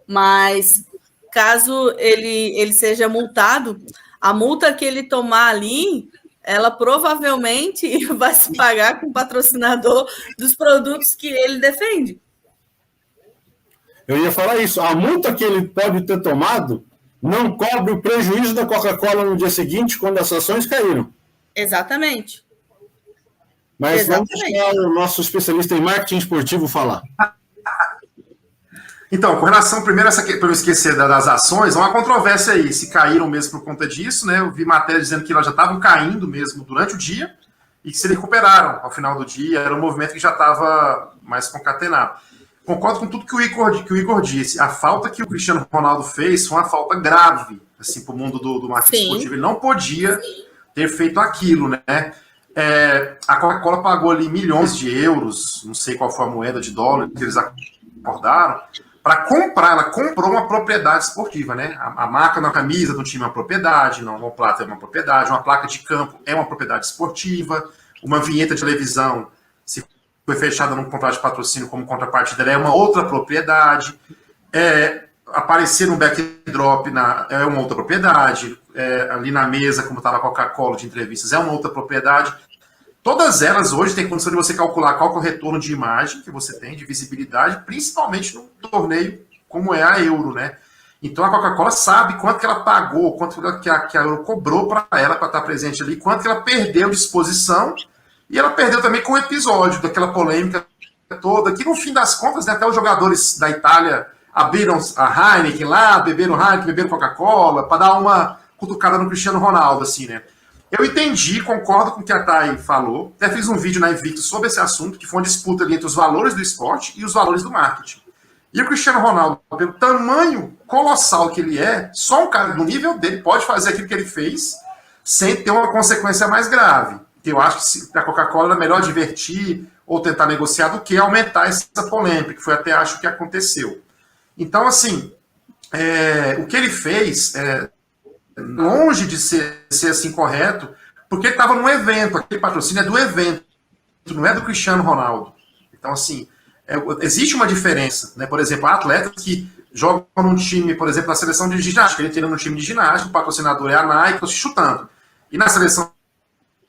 mas caso ele seja multado, a multa que ele tomar ali, ela provavelmente vai se pagar com o patrocinador dos produtos que ele defende. Eu ia falar isso. A multa que ele pode ter tomado não cobre o prejuízo da Coca-Cola no dia seguinte, quando as ações caíram. Exatamente. Mas vamos deixar o nosso especialista em marketing esportivo falar. Então, com relação, primeiro, para não esquecer das ações, há uma controvérsia aí, se caíram mesmo por conta disso, né? Eu vi matéria dizendo que elas já estavam caindo mesmo durante o dia e que se recuperaram ao final do dia, era um movimento que já estava mais concatenado. Concordo com tudo que o Igor disse. A falta que o Cristiano Ronaldo fez foi uma falta grave, assim, para o mundo do marketing esportivo. Ele não podia ter feito aquilo, né? A Coca-Cola pagou ali milhões de euros, não sei qual foi a moeda de dólar que eles acordaram, para comprar. Ela comprou uma propriedade esportiva, né? A marca na camisa do time é uma propriedade, não, uma plata é uma propriedade, uma placa de campo é uma propriedade esportiva, uma vinheta de televisão, se foi fechada num contrato de patrocínio como contrapartida, é uma outra propriedade. Aparecer no backdrop é uma outra propriedade. Ali na mesa, como estava a Coca-Cola de entrevistas, é uma outra propriedade. Todas elas hoje têm condição de você calcular qual que é o retorno de imagem que você tem, de visibilidade, principalmente num torneio como é a Euro, né? Então a Coca-Cola sabe quanto que ela pagou, quanto que a Euro cobrou para ela para estar presente ali, quanto que ela perdeu de exposição, e ela perdeu também com o episódio daquela polêmica toda, que no fim das contas, né, até os jogadores da Itália abriram a Heineken lá, beberam Heineken, beberam Coca-Cola, para dar uma cutucada no Cristiano Ronaldo, assim, né? Eu entendi, concordo com o que a Thay falou, até fiz um vídeo na Invictus sobre esse assunto, que foi uma disputa ali entre os valores do esporte e os valores do marketing. E o Cristiano Ronaldo, pelo tamanho colossal que ele é, só um cara do nível dele pode fazer aquilo que ele fez sem ter uma consequência mais grave. Eu acho que a Coca-Cola era melhor divertir ou tentar negociar do que aumentar essa polêmica, que foi até acho que aconteceu. Então, assim, o que ele fez longe de ser assim correto, porque ele estava num evento, aquele patrocínio é do evento, não é do Cristiano Ronaldo. Então, assim, existe uma diferença, né? Por exemplo, atletas que jogam num time, por exemplo, na seleção de ginástica, ele treina no time de ginástica, o patrocinador é a Nike, estou chutando. E na seleção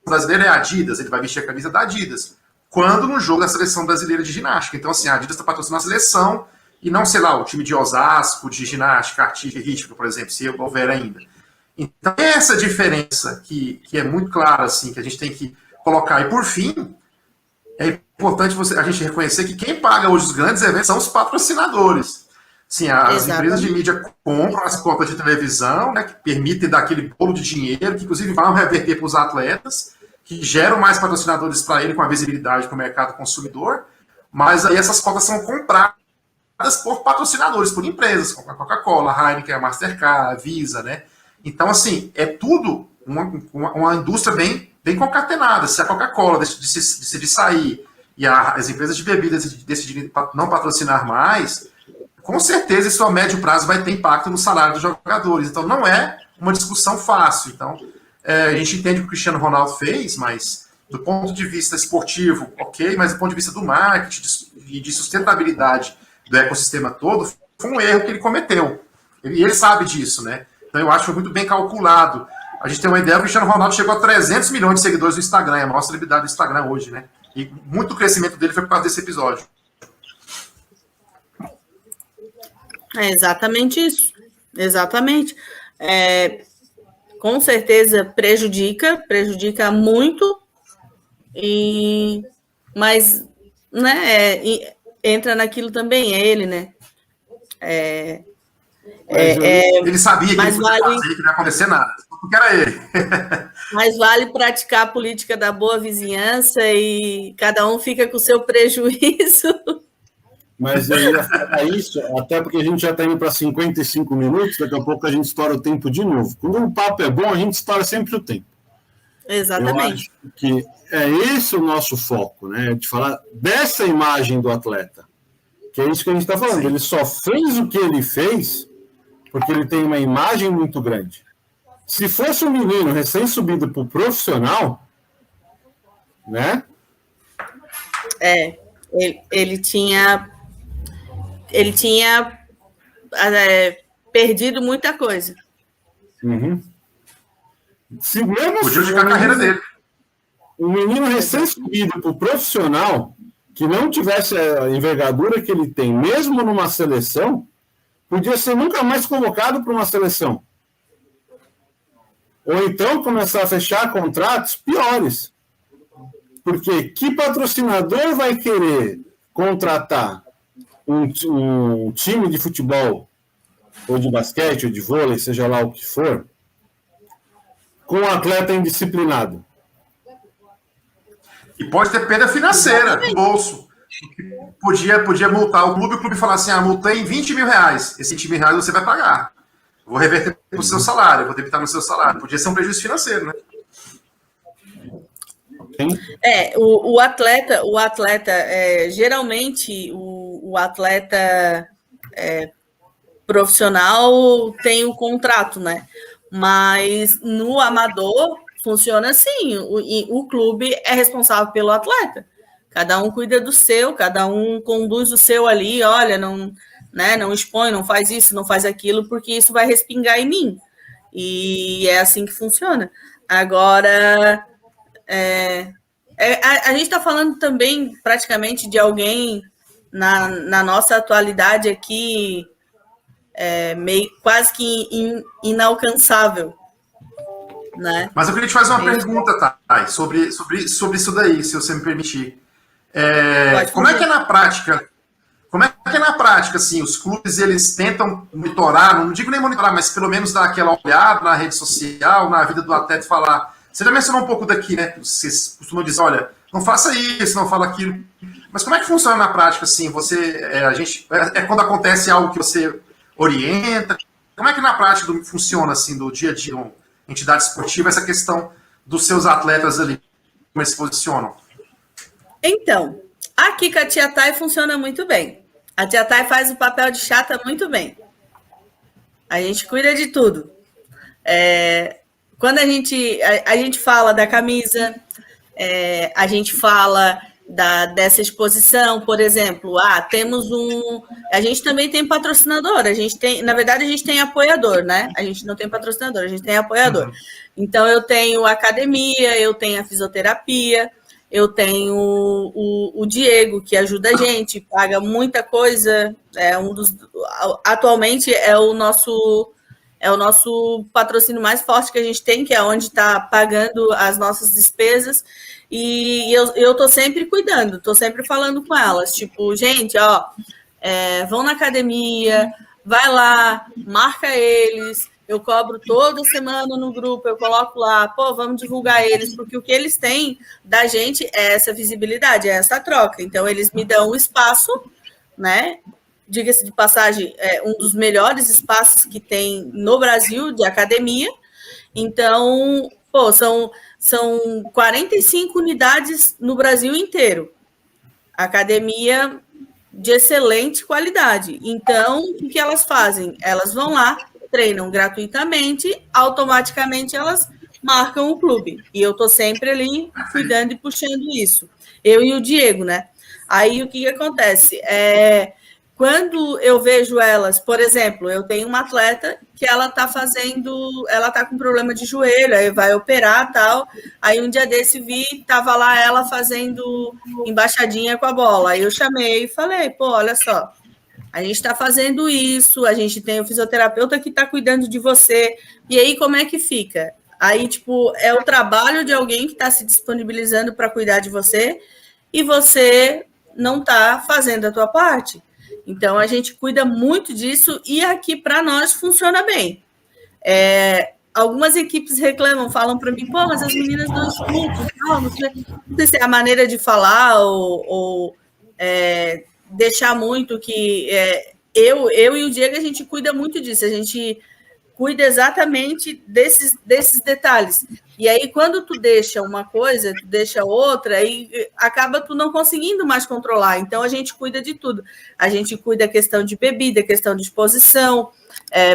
brasileira é a Adidas, ele vai vestir a camisa da Adidas. Quando no jogo da seleção brasileira de ginástica. Então, assim, a Adidas está patrocinando a seleção e não, sei lá, o time de Osasco, de ginástica, artística e rítmica, por exemplo, se houver ainda. Então, essa diferença que é muito clara, assim, que a gente tem que colocar. E, por fim, é importante a gente reconhecer que quem paga hoje os grandes eventos são os patrocinadores. Sim, as empresas de mídia compram as cotas de televisão, né, que permitem dar aquele bolo de dinheiro, que inclusive vão reverter para os atletas, que geram mais patrocinadores para ele com a visibilidade para o mercado consumidor, mas aí essas cotas são compradas por patrocinadores, por empresas, como a Coca-Cola, a Heineken, a Mastercard, a Visa, né? Então, assim, é tudo uma indústria bem concatenada. Se a Coca-Cola decidir sair e as empresas de bebidas decidirem não patrocinar mais, com certeza isso a médio prazo vai ter impacto no salário dos jogadores. Então, não é uma discussão fácil. Então, a gente entende o que o Cristiano Ronaldo fez, mas do ponto de vista esportivo, ok, mas do ponto de vista do marketing e de sustentabilidade do ecossistema todo, foi um erro que ele cometeu. E ele sabe disso, né? Então eu acho que foi muito bem calculado. A gente tem uma ideia, o Cristiano Ronaldo chegou a 300 milhões de seguidores no Instagram, é a maior celebridade do Instagram hoje, né? E muito do crescimento dele foi por causa desse episódio. É exatamente isso. Exatamente. Com certeza prejudica muito, mas né, entra naquilo também, é ele, né? Ele sabia que ele podia fazer, que não ia acontecer nada, porque era ele. Mas vale praticar a política da boa vizinhança e cada um fica com o seu prejuízo. Mas eu ia falar isso, até porque a gente já está indo para 55 minutos, daqui a pouco a gente estoura o tempo de novo. Quando o papo é bom, a gente estoura sempre o tempo. Exatamente. Eu acho que é esse o nosso foco, né? De falar dessa imagem do atleta. Que é isso que a gente está falando. Sim. Ele só fez o que ele fez porque ele tem uma imagem muito grande. Se fosse um menino recém-subido para o profissional, né? Ele tinha perdido muita coisa. Uhum. Se mesmo podia ficar a carreira dele. Um menino recém-subido para o profissional, que não tivesse a envergadura que ele tem, mesmo numa seleção, podia ser nunca mais convocado para uma seleção. Ou então começar a fechar contratos piores. Porque que patrocinador vai querer contratar um time de futebol, ou de basquete, ou de vôlei, seja lá o que for, com um atleta indisciplinado? E pode ter perda financeira no bolso. Podia multar o clube falar assim, multei em 20 mil reais. Esse 20 mil reais você vai pagar. Vou reverter para o seu salário, vou debitar no seu salário. Podia ser um prejuízo financeiro, né? O atleta, geralmente o atleta profissional tem um contrato, né? Mas no amador funciona assim, o clube é responsável pelo atleta. Cada um cuida do seu, cada um conduz o seu ali, olha, não expõe, não faz isso, não faz aquilo, porque isso vai respingar em mim. E é assim que funciona. Agora, a gente está falando também praticamente de alguém na nossa atualidade aqui, meio quase que inalcançável. Né? Mas eu queria te fazer uma pergunta, Thay, sobre isso daí, se você me permitir. Como é que é na prática? Como é que é na prática, assim, os clubes, eles tentam monitorar, não digo nem monitorar, mas pelo menos dar aquela olhada na rede social, na vida do atleta e falar... Você já mencionou um pouco daqui, né? Vocês costumam dizer, olha, não faça isso, não fala aquilo. Mas como é que funciona na prática, assim? Quando acontece algo que você orienta? Como é que na prática funciona, assim, do dia a dia, uma entidade esportiva, essa questão dos seus atletas ali, como eles se posicionam? Então, aqui com a Tia Thay funciona muito bem. A Tia Thay faz o papel de chata muito bem. A gente cuida de tudo. Quando a gente fala da camisa, a gente fala dessa exposição, por exemplo, a gente também tem patrocinador, na verdade a gente tem apoiador, né? A gente não tem patrocinador, a gente tem apoiador. Então eu tenho a academia, eu tenho a fisioterapia, eu tenho o Diego, que ajuda a gente, paga muita coisa, atualmente é o nosso patrocínio mais forte que a gente tem, que é onde está pagando as nossas despesas, e eu estou sempre cuidando, estou sempre falando com elas, tipo, gente, vão na academia, vai lá, marca eles, eu cobro toda semana no grupo, eu coloco lá, vamos divulgar eles, porque o que eles têm da gente é essa visibilidade, é essa troca, então eles me dão o espaço, né? Diga-se de passagem, um dos melhores espaços que tem no Brasil de academia. Então, são 45 unidades no Brasil inteiro. Academia de excelente qualidade. Então, o que elas fazem? Elas vão lá, treinam gratuitamente, automaticamente elas marcam o clube. E eu estou sempre ali cuidando e puxando isso. Eu e o Diego, né? Aí, o que acontece? quando eu vejo elas, por exemplo, eu tenho uma atleta que ela tá com problema de joelho, aí vai operar tal. Aí um dia desse tava lá ela fazendo embaixadinha com a bola. Aí eu chamei e falei, pô, olha só, a gente está fazendo isso, a gente tem o fisioterapeuta que está cuidando de você. E aí, como é que fica? Aí, tipo, é o trabalho de alguém que está se disponibilizando para cuidar de você e você não está fazendo a tua parte. Então, a gente cuida muito disso e aqui, para nós, funciona bem. Algumas equipes reclamam, falam para mim, pô, mas as meninas não escutam, não sei se é a maneira de falar ou deixar muito que eu e o Diego, a gente cuida muito disso, a gente cuida exatamente desses detalhes. E aí, quando tu deixa uma coisa, tu deixa outra, aí acaba tu não conseguindo mais controlar. Então, a gente cuida de tudo. A gente cuida da questão de bebida, questão de exposição.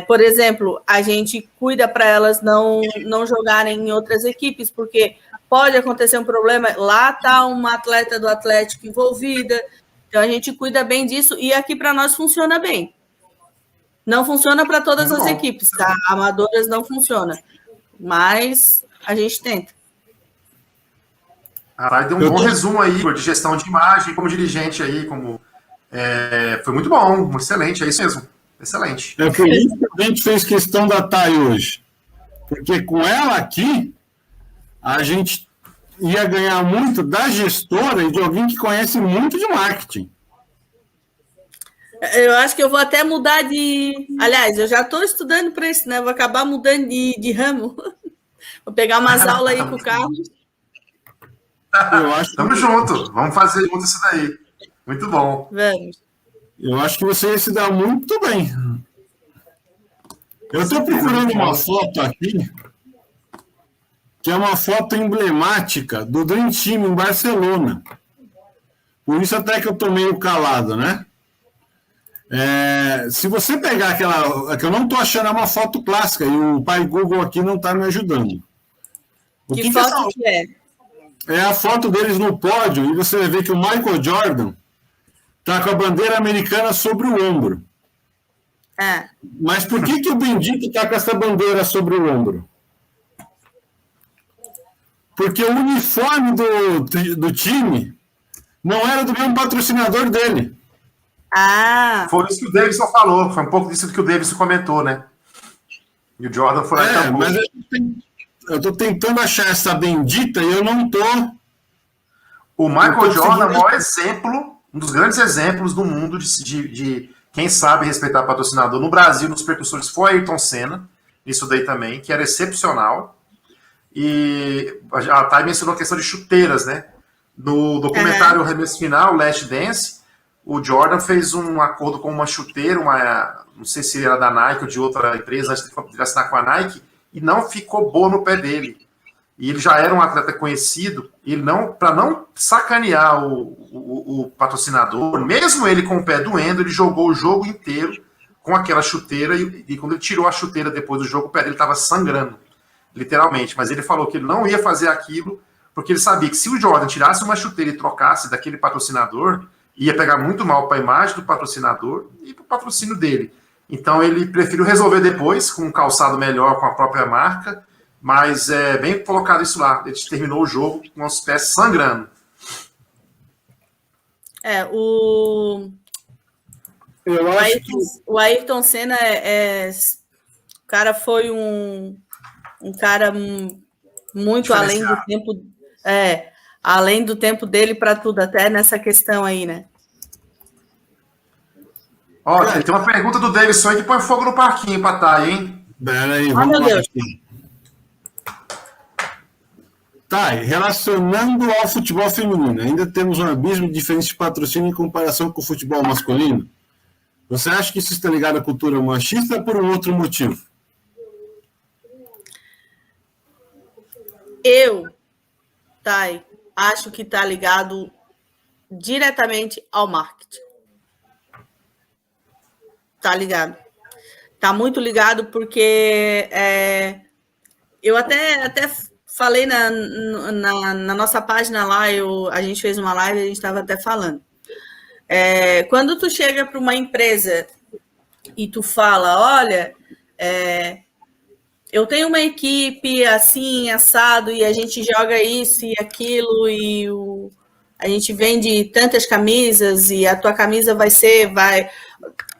Por exemplo, a gente cuida para elas não jogarem em outras equipes, porque pode acontecer um problema. Lá está uma atleta do Atlético envolvida. Então, a gente cuida bem disso e aqui para nós funciona bem. Não funciona para todas as equipes, tá? Amadoras não funciona. Mas a gente tenta. Deu um bom resumo aí de gestão de imagem, como dirigente aí, foi muito bom, excelente, é isso mesmo. Excelente. É por isso que a gente fez questão da Thay hoje. Porque com ela aqui, a gente ia ganhar muito da gestora e de alguém que conhece muito de marketing. Eu acho que eu vou até mudar de... Aliás, eu já estou estudando para isso, né? Vou acabar mudando de ramo. Vou pegar umas aulas aí com o Carlos. Tamo junto. Vamos fazer junto isso daí. Muito bom. Vamos. Eu acho que você ia se dar muito bem. Eu estou procurando uma foto aqui, que é uma foto emblemática do Dream Team em Barcelona. Por isso até que eu estou meio calado, né? Se você pegar aquela... que eu não estou achando uma foto clássica, e o pai Google aqui não está me ajudando. Que foto que é? É a foto deles no pódio, e você vai ver que o Michael Jordan está com a bandeira americana sobre o ombro. Mas por que o Bendito está com essa bandeira sobre o ombro? Porque o uniforme do time não era do mesmo patrocinador dele. Foi isso que o Davidson falou. Foi um pouco disso que o Davidson comentou, né? E o Jordan foi lá. Mas eu estou tentando achar essa bendita e eu não estou. O Michael Jordan é o maior exemplo, um dos grandes exemplos do mundo de quem sabe respeitar patrocinador. No Brasil, nos percussores, foi Ayrton Senna, isso daí também, que era excepcional. E a Thay mencionou a questão de chuteiras, né? No documentário Arremesso Final, Last Dance, o Jordan fez um acordo com uma chuteira, não sei se era da Nike ou de outra empresa, antes de assinar com a Nike, e não ficou boa no pé dele. E ele já era um atleta conhecido, para não sacanear o patrocinador, mesmo ele com o pé doendo, ele jogou o jogo inteiro com aquela chuteira, e quando ele tirou a chuteira depois do jogo, o pé dele estava sangrando, literalmente. Mas ele falou que ele não ia fazer aquilo, porque ele sabia que se o Jordan tirasse uma chuteira e trocasse daquele patrocinador, ia pegar muito mal para a imagem do patrocinador e para o patrocínio dele. Então ele preferiu resolver depois, com um calçado melhor, com a própria marca, mas é bem colocado isso lá. Ele terminou o jogo com os pés sangrando. O Ayrton Senna o cara foi um cara muito além do tempo. Além do tempo dele para tudo, até nessa questão aí, né? Tem uma pergunta do Davidson que põe fogo no parquinho pra Thay, hein? Peraí, vamos lá. Thay, relacionando ao futebol feminino, ainda temos um abismo de diferença de patrocínio em comparação com o futebol masculino? Você acha que isso está ligado à cultura machista ou por um outro motivo? Thay, acho que está ligado diretamente ao marketing. Está ligado. Está muito ligado porque eu até falei na nossa página lá, a gente fez uma live, a gente estava até falando. Quando tu chega para uma empresa e tu fala, olha, eu tenho uma equipe assim, assado, e a gente joga isso e aquilo, e a gente vende tantas camisas, e a tua camisa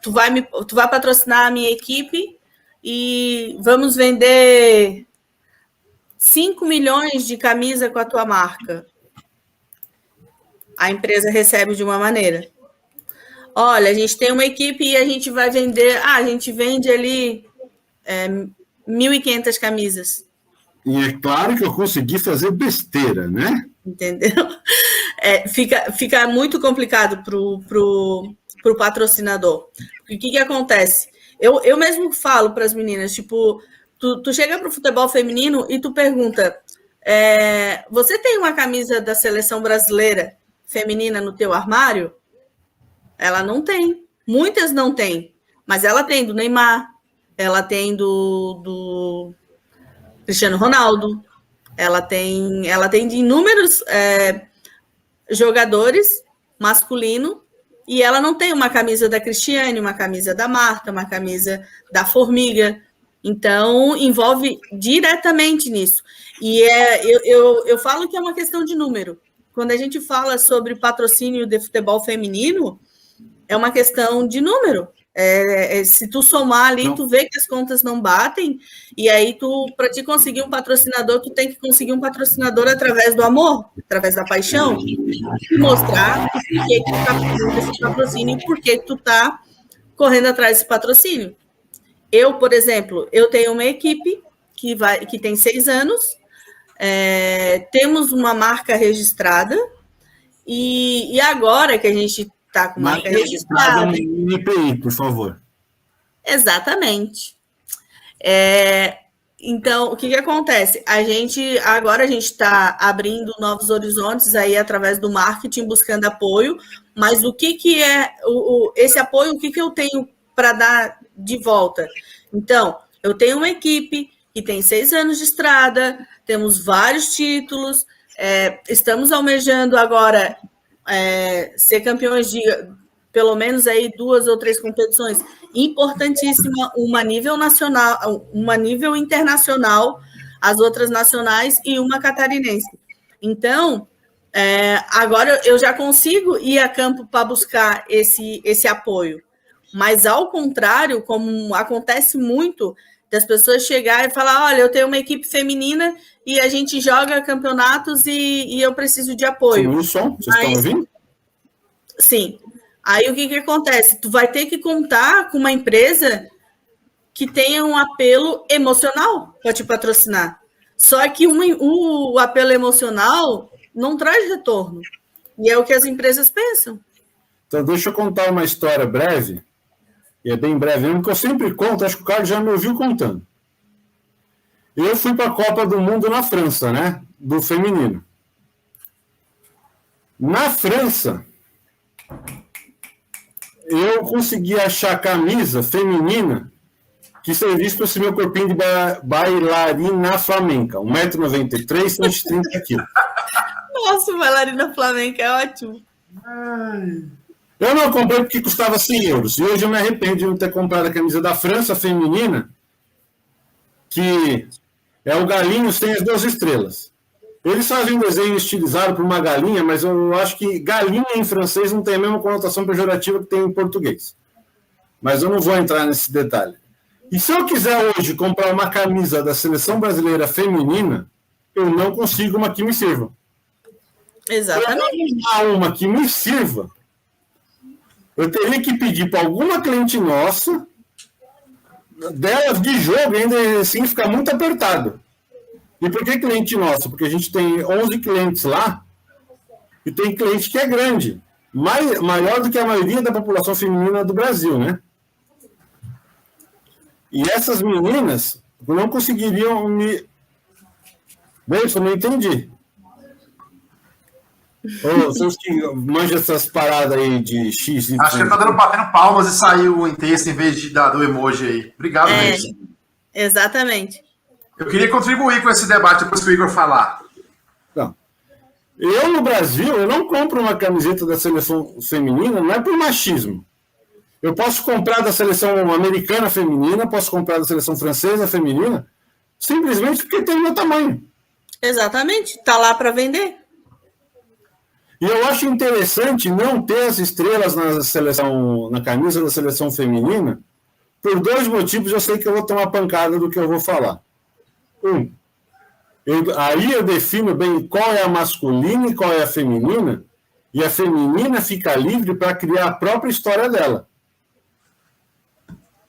tu vai patrocinar a minha equipe e vamos vender 5 milhões de camisas com a tua marca. A empresa recebe de uma maneira. Olha, a gente tem uma equipe e a gente vai vender... a gente vende ali 1.500 camisas. E é claro que eu consegui fazer besteira, né? Entendeu? Fica muito complicado pro patrocinador. O que acontece? Eu mesmo falo para as meninas, tipo, tu chega pro futebol feminino e tu pergunta, você tem uma camisa da seleção brasileira feminina no teu armário? Ela não tem. Muitas não têm. Mas ela tem do Neymar, ela tem do Cristiano Ronaldo, ela tem de inúmeros jogadores masculino, e ela não tem uma camisa da Cristiane, uma camisa da Marta, uma camisa da Formiga. Então, envolve diretamente nisso. E eu falo que é uma questão de número. Quando a gente fala sobre patrocínio de futebol feminino, é uma questão de número. Se tu somar ali, tu vê que as contas não batem, e aí para te conseguir um patrocinador, tu tem que conseguir um patrocinador através do amor, através da paixão, e mostrar por que tu tá fazendo esse patrocínio e por que tu tá correndo atrás desse patrocínio. Eu, por exemplo, eu tenho uma equipe que tem 6 anos, temos uma marca registrada, e agora que a gente está com marca registrada. No INPI, por favor. Exatamente. Então, o que acontece? Agora a gente está abrindo novos horizontes aí através do marketing, buscando apoio, mas o que é esse apoio, o que eu tenho para dar de volta? Então, eu tenho uma equipe que tem 6 anos de estrada, temos vários títulos, estamos almejando agora ser campeões de pelo menos aí 2 ou 3 competições importantíssimas, uma nível nacional, uma nível internacional, as outras nacionais e uma catarinense. Então, agora eu já consigo ir a campo para buscar esse apoio. Mas, ao contrário, como acontece muito, das pessoas chegarem e falar, olha, eu tenho uma equipe feminina e a gente joga campeonatos e eu preciso de apoio. Sim, o som, vocês estão ouvindo? Sim. Aí o que acontece? Tu vai ter que contar com uma empresa que tenha um apelo emocional para te patrocinar. Só que o apelo emocional não traz retorno. E é o que as empresas pensam. Então, deixa eu contar uma história breve, e é bem breve mesmo, que eu sempre conto, acho que o Carlos já me ouviu contando. Eu fui para a Copa do Mundo na França, né? Do feminino. Na França, eu consegui achar camisa feminina que servisse para esse meu corpinho de bailarina flamenca. 1,93 m, 130 kg. Nossa, bailarina flamenca é ótimo. Eu não comprei porque custava 100 euros. E hoje eu me arrependo de não ter comprado a camisa da França feminina, que é o galinho sem as 2 estrelas. Eles fazem um desenho estilizado por uma galinha, mas eu acho que galinha em francês não tem a mesma conotação pejorativa que tem em português. Mas eu não vou entrar nesse detalhe. E se eu quiser hoje comprar uma camisa da seleção brasileira feminina, eu não consigo uma que me sirva. Exatamente. Para uma que me sirva, eu teria que pedir para alguma cliente nossa, delas de jogo, ainda assim ficar muito apertado. E por que cliente nosso? Porque a gente tem 11 clientes lá, e tem cliente que é grande, maior do que a maioria da população feminina do Brasil, né? E essas meninas não conseguiriam me... Bem, eu não entendi. Vocês que manjam essas paradas aí de X... Acho que ele tá batendo palmas e saiu em texto em vez de dar do emoji aí. Obrigado, mesmo. Exatamente. Eu queria contribuir com esse debate depois que o Igor falar. Não. Eu, no Brasil, eu não compro uma camiseta da seleção feminina, não é por machismo. Eu posso comprar da seleção americana feminina, posso comprar da seleção francesa feminina, simplesmente porque tem o meu tamanho. Exatamente, está lá para vender. E eu acho interessante não ter as estrelas na camisa da seleção feminina, por 2 motivos. Eu sei que eu vou tomar pancada do que eu vou falar. Aí eu defino bem qual é a masculina e qual é a feminina, e a feminina fica livre para criar a própria história dela.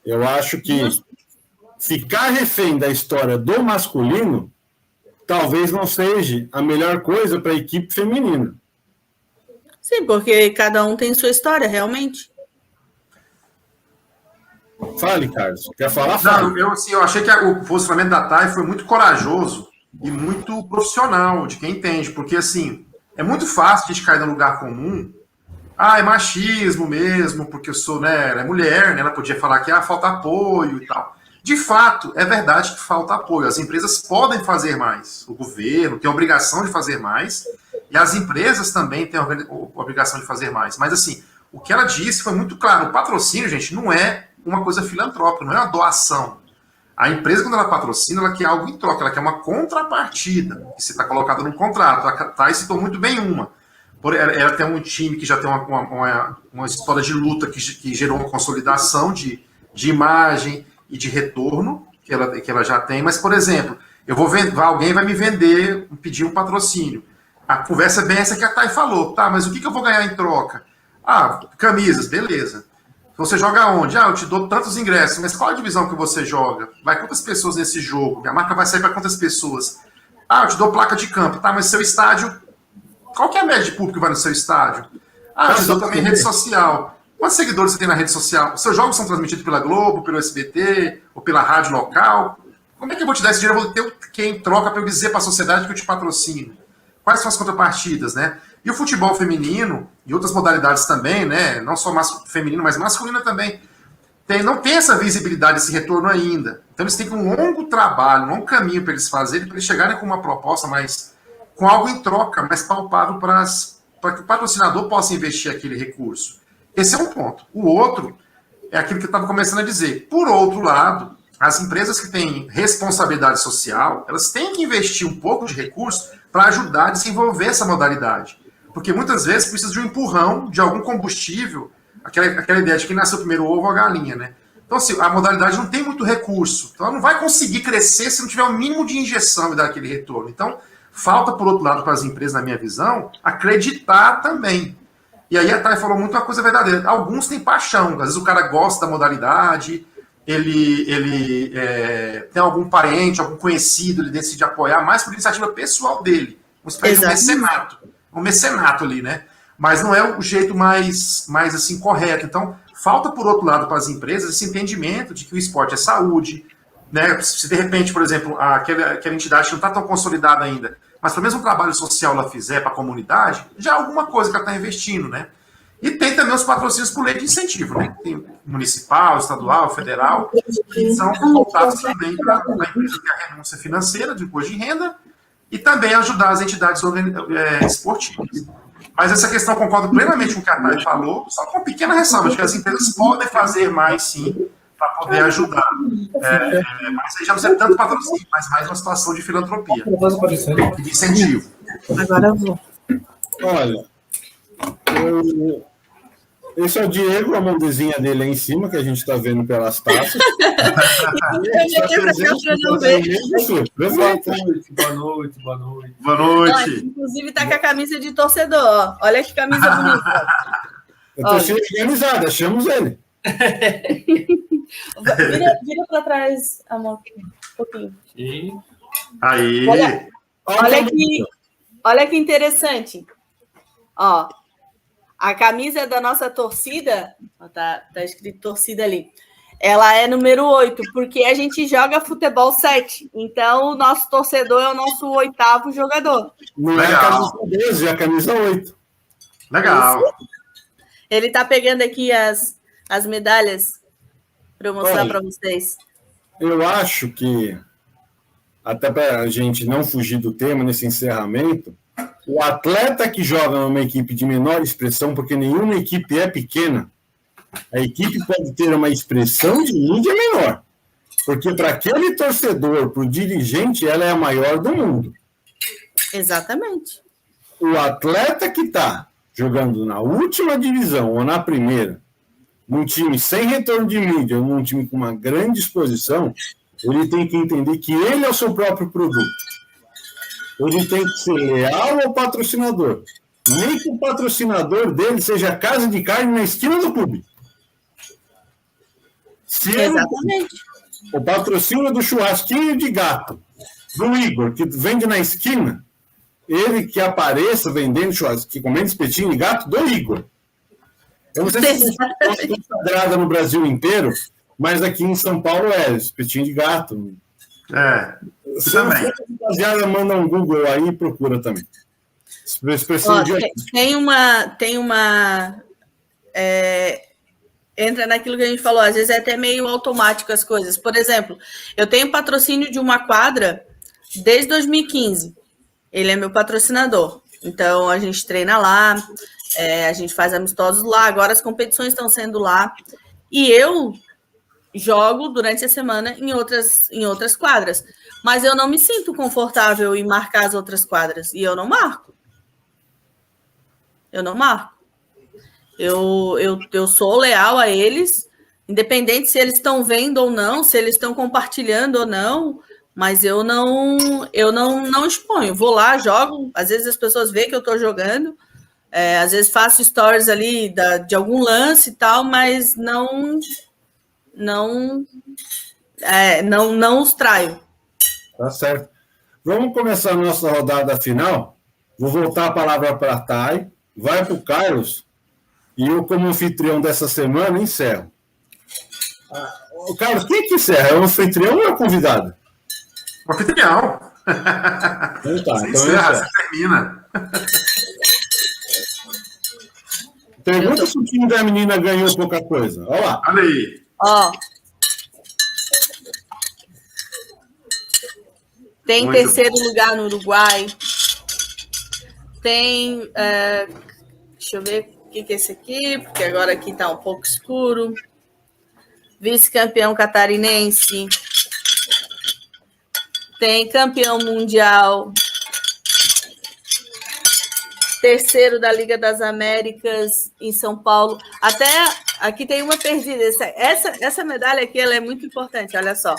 Eu acho que ficar refém da história do masculino talvez não seja a melhor coisa para a equipe feminina. Sim, porque cada um tem sua história, realmente. Fale, Carlos. Quer falar? Não, eu achei que o posicionamento da Thay foi muito corajoso e muito profissional, de quem entende, porque, assim, é muito fácil a gente cair no lugar comum. É machismo mesmo, porque eu sou, né, ela é mulher, né, ela podia falar que falta apoio e tal. De fato, é verdade que falta apoio. As empresas podem fazer mais. O governo tem a obrigação de fazer mais, e as empresas também têm a obrigação de fazer mais. Mas, assim, o que ela disse foi muito claro. O patrocínio, gente, não é uma coisa filantrópica, não é uma doação. A empresa, quando ela patrocina, ela quer algo em troca, ela quer uma contrapartida, que você está colocado no contrato. A Thay citou muito bem uma. Ela tem um time que já tem uma história de luta que gerou uma consolidação de imagem e de retorno que ela já tem. Mas, por exemplo, alguém vai me vender, pedir um patrocínio. A conversa é bem essa que a Thay falou. Tá, mas o que eu vou ganhar em troca? Camisas, beleza. Você joga onde? Eu te dou tantos ingressos, mas qual a divisão que você joga? Vai quantas pessoas nesse jogo? A marca vai sair para quantas pessoas? Eu te dou placa de campo. Tá, mas seu estádio... Qual que é a média de público que vai no seu estádio? Eu te dou também rede social. Quantos seguidores você tem na rede social? Os seus jogos são transmitidos pela Globo, pelo SBT, ou pela rádio local? Como é que eu vou te dar esse dinheiro? Eu vou ter o que em troca para eu dizer para a sociedade que eu te patrocino? Quais são as contrapartidas, né? E o futebol feminino, e outras modalidades também, né? Não só feminino, mas masculino também, não tem essa visibilidade, esse retorno ainda. Então eles têm um longo trabalho, um longo caminho para eles fazerem, para eles chegarem com uma proposta com algo em troca, mais palpável para que o patrocinador possa investir aquele recurso. Esse é um ponto. O outro é aquilo que eu estava começando a dizer. Por outro lado, as empresas que têm responsabilidade social, elas têm que investir um pouco de recurso para ajudar a desenvolver essa modalidade. Porque muitas vezes precisa de um empurrão, de algum combustível, aquela ideia de que nasceu primeiro o ovo ou a galinha, né? Então, assim, a modalidade não tem muito recurso. Então, ela não vai conseguir crescer se não tiver o mínimo de injeção e dar aquele retorno. Então, falta, por outro lado, para as empresas, na minha visão, acreditar também. E aí a Thay falou muito uma coisa verdadeira. Alguns têm paixão. Às vezes o cara gosta da modalidade, ele tem algum parente, algum conhecido, ele decide apoiar mais por iniciativa pessoal dele. Uma espécie de mecenato. Um mecenato ali, né? Mas não é o jeito mais assim, correto. Então, falta, por outro lado, para as empresas esse entendimento de que o esporte é saúde, né? Se de repente, por exemplo, aquela entidade que não está tão consolidada ainda, mas pelo menos um trabalho social ela fizer para a comunidade, já é alguma coisa que ela está investindo, né? E tem também os patrocínios por lei de incentivo, né? Tem municipal, estadual, federal, que são voltados também para a empresa ter a renúncia financeira de imposto de renda e também ajudar as entidades esportivas. Mas essa questão, concordo plenamente com o que a Thay falou, só com uma pequena ressalva, de que as empresas podem fazer mais, sim, para poder ajudar. Mas aí já não é tanto patrocínio, mas mais uma situação de filantropia, de incentivo. Agora eu vou. Olha, esse é o Diego, a mãozinha dele aí em cima, que a gente está vendo pelas taças. Boa noite, boa noite. Boa noite. Inclusive está com a camisa de torcedor, ó. Olha que camisa bonita. Eu estou sendo organizado, achamos ele. Vira para trás, amor, um pouquinho. E... Aí. Olha que interessante. Ó, a camisa da nossa torcida, ó, tá escrito torcida ali, ela é número 8, porque a gente joga futebol 7. Então, o nosso torcedor é o nosso 8º jogador. Não é a camisa 12, é a camisa 8. Legal. Ele está pegando aqui as medalhas para eu mostrar para vocês. Eu acho que, até para a gente não fugir do tema nesse encerramento, O atleta que joga numa equipe de menor expressão, porque nenhuma equipe é pequena, a equipe pode ter uma expressão de mídia menor. Porque para aquele torcedor, para o dirigente, ela é a maior do mundo. Exatamente. O atleta que está jogando na última divisão ou na primeira, num time sem retorno de mídia, ou num time com uma grande exposição, ele tem que entender que ele é o seu próprio produto. Ele tem que ser leal ao patrocinador. Nem que o patrocinador dele seja a casa de carne na esquina do clube. Se Exatamente. o patrocínio do churrasquinho de gato, do Igor, que vende na esquina, ele que apareça vendendo churrasquinho, comendo espetinho de gato do Igor. Eu não sei se é consagrada no Brasil inteiro, mas aqui em São Paulo é espetinho de gato. Se não for rapaziada, manda um Google aí e procura também. Expressão de... Entra naquilo que a gente falou, às vezes é até meio automático as coisas. Por exemplo, eu tenho patrocínio de uma quadra desde 2015. Ele é meu patrocinador. Então, a gente treina lá, a gente faz amistosos lá. Agora as competições estão sendo lá. E eu jogo durante a semana em outras quadras. Mas eu não me sinto confortável em marcar as outras quadras. E eu não marco. Eu sou leal a eles, independente se eles estão vendo ou não, se eles estão compartilhando ou não, mas eu não exponho. Vou lá, jogo, às vezes as pessoas veem que eu estou jogando, às vezes faço stories ali de algum lance e tal, mas não os traio. Tá certo. Vamos começar a nossa rodada final. Vou voltar a palavra para a Thay, vai para o Carlos. E eu, como anfitrião dessa semana, encerro. Carlos, quem que encerra? É o anfitrião ou é o convidado? O anfitrião. Então tá, você encerra, você termina. Pergunta se o time da menina ganhou pouca coisa. Olha lá. Olha aí. Tem muito terceiro lugar no Uruguai. Tem... deixa eu ver... O que é esse aqui? Porque agora aqui está um pouco escuro. Vice-campeão catarinense. Tem campeão mundial. Terceiro da Liga das Américas em São Paulo. Até aqui tem uma perdida. Essa medalha aqui ela é muito importante, olha só.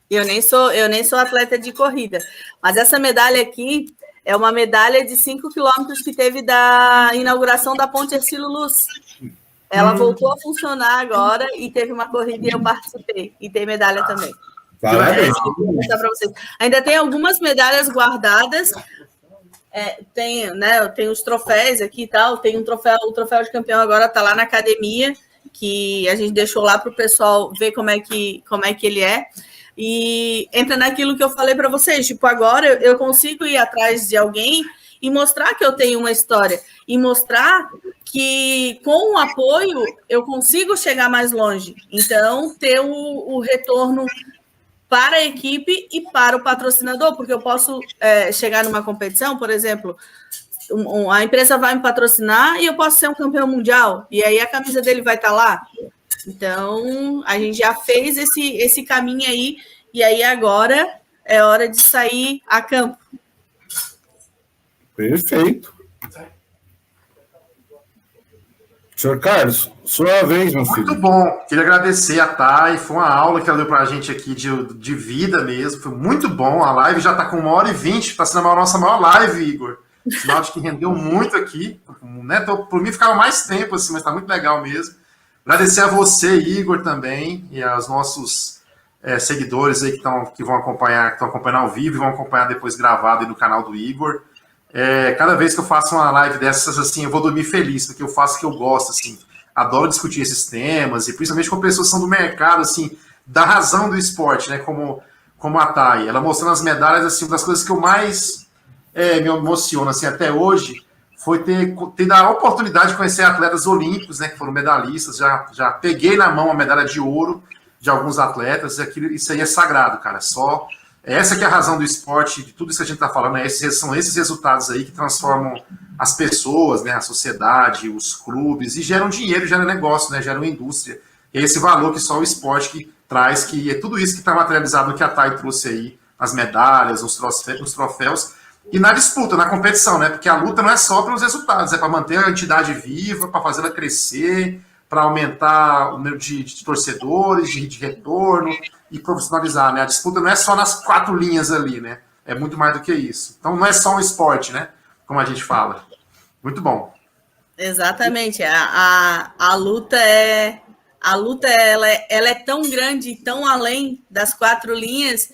Eu nem sou atleta de corrida, mas essa medalha aqui é uma medalha de 5 quilômetros que teve da inauguração da Ponte Hercílio Luz. Ela voltou a funcionar agora e teve uma corrida e eu participei. E tem medalha também. Parabéns. Vou mostrar para vocês. Ainda tem algumas medalhas guardadas. Tem os troféus aqui e tal. Tem o troféu de campeão agora está lá na academia, que a gente deixou lá para o pessoal ver como é que ele é. E entra naquilo que eu falei para vocês, tipo, agora eu consigo ir atrás de alguém e mostrar que eu tenho uma história, e mostrar que com o apoio eu consigo chegar mais longe. Então, ter o retorno para a equipe e para o patrocinador, porque eu posso chegar numa competição, por exemplo, a empresa vai me patrocinar e eu posso ser um campeão mundial, e aí a camisa dele vai estar lá. Então, a gente já fez esse caminho aí, e aí agora é hora de sair a campo. Perfeito. Senhor Carlos, sua vez, meu filho. Muito bom. Queria agradecer a Thay, foi uma aula que ela deu pra gente aqui de vida mesmo, foi muito bom. A live já tá com 1h20, tá sendo a nossa maior live, Igor. Sinal de que rendeu muito aqui, né? Por mim ficava mais tempo assim, mas tá muito legal mesmo. Agradecer a você, Igor, também, e aos nossos seguidores aí que vão acompanhar, que estão acompanhando ao vivo e vão acompanhar depois gravado aí no canal do Igor. Cada vez que eu faço uma live dessas, assim, eu vou dormir feliz, porque eu faço o que eu gosto, assim. Adoro discutir esses temas, e principalmente com pessoas que são do mercado, assim, da razão do esporte, né, como a Thay. Ela mostrando as medalhas, assim, uma das coisas que eu mais me emociona, assim, até hoje, foi ter a oportunidade de conhecer atletas olímpicos, né, que foram medalhistas. Já peguei na mão a medalha de ouro de alguns atletas, e isso aí é sagrado, cara. Só Essa que é a razão do esporte, de tudo isso que a gente está falando, são esses resultados aí que transformam as pessoas, né, a sociedade, os clubes, e geram dinheiro, geram negócio, né, geram indústria. E é esse valor que só o esporte que traz, que é tudo isso que está materializado no que a Thay trouxe aí, as medalhas, os troféus, e na disputa, na competição, né, porque a luta não é só pelos resultados, é para manter a entidade viva, para fazê-la crescer, para aumentar o número de torcedores, de retorno e profissionalizar, né? A disputa não é só nas 4 linhas ali, né? É muito mais do que isso. Então não é só um esporte, né? Como a gente fala. Muito bom. Exatamente. A luta ela é tão grande e tão além das 4 linhas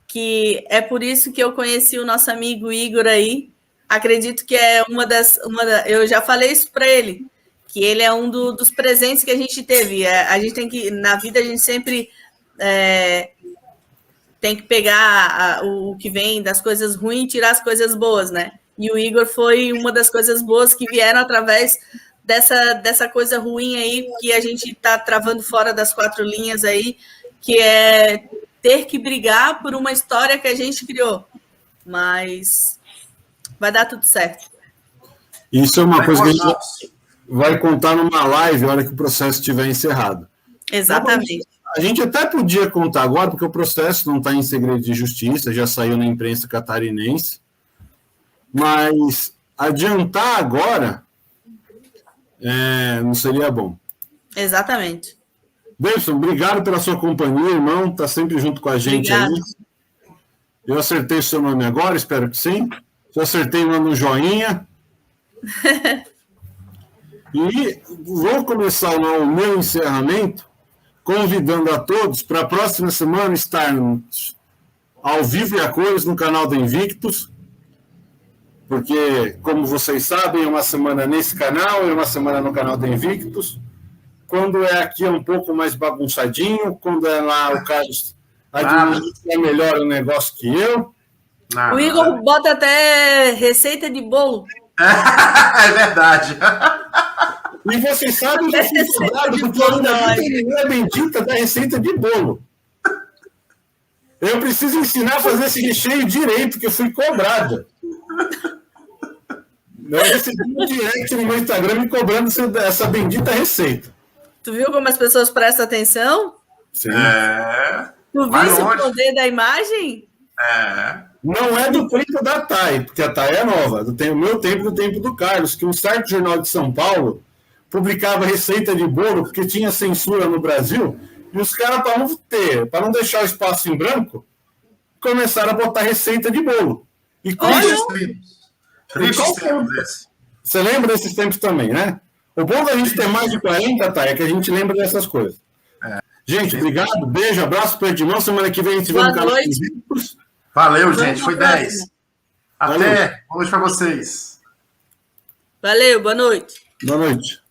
que é por isso que eu conheci o nosso amigo Igor aí. Acredito que é eu já falei isso para ele, que ele é um dos presentes que a gente teve. A gente tem que, na vida, a gente sempre tem que pegar o que vem das coisas ruins e tirar as coisas boas, né? E o Igor foi uma das coisas boas que vieram através dessa coisa ruim aí que a gente está travando fora das 4 linhas aí, que é ter que brigar por uma história que a gente criou. Mas vai dar tudo certo. Isso é uma coisa que a gente vai contar numa live na hora que o processo estiver encerrado. Exatamente. A gente até podia contar agora, porque o processo não está em segredo de justiça, já saiu na imprensa catarinense, mas adiantar agora não seria bom. Exatamente. Davidson, obrigado pela sua companhia, irmão, está sempre junto com a gente. Obrigado. Aí. Eu acertei o seu nome agora, espero que sim. Se eu acertei, manda um joinha. E vou começar o meu encerramento convidando a todos para a próxima semana estarmos ao vivo e a cores no canal da Invictus, porque, como vocês sabem, é uma semana nesse canal e uma semana no canal da Invictus. Quando é aqui é um pouco mais bagunçadinho, quando é lá o Carlos administra melhor o negócio que eu. O Igor bota até receita de bolo. É verdade. E vocês sabem que eu fui cobrado porque eu ainda não terminei a bendita da receita de bolo. Eu preciso ensinar a fazer esse recheio direito, que eu fui cobrado. Eu recebi um direct no meu Instagram me cobrando essa bendita receita. Tu viu como as pessoas prestam atenção? Sim. Tu viu o poder da imagem? Não é do tempo da Thay, porque a Thay é nova. Do meu tempo, do tempo do Carlos, que um certo jornal de São Paulo publicava receita de bolo, porque tinha censura no Brasil, e os caras, para não deixar o espaço em branco, começaram a botar receita de bolo. E você lembra desses tempos também, né? O bom da gente ter mais de 40, Thay, é que a gente lembra dessas coisas. Gente, obrigado, beijo, abraço para o Edmão. Semana que vem a gente vê no canal. Valeu, gente, foi 10. Até, boa noite para vocês. Valeu, boa noite. Boa noite.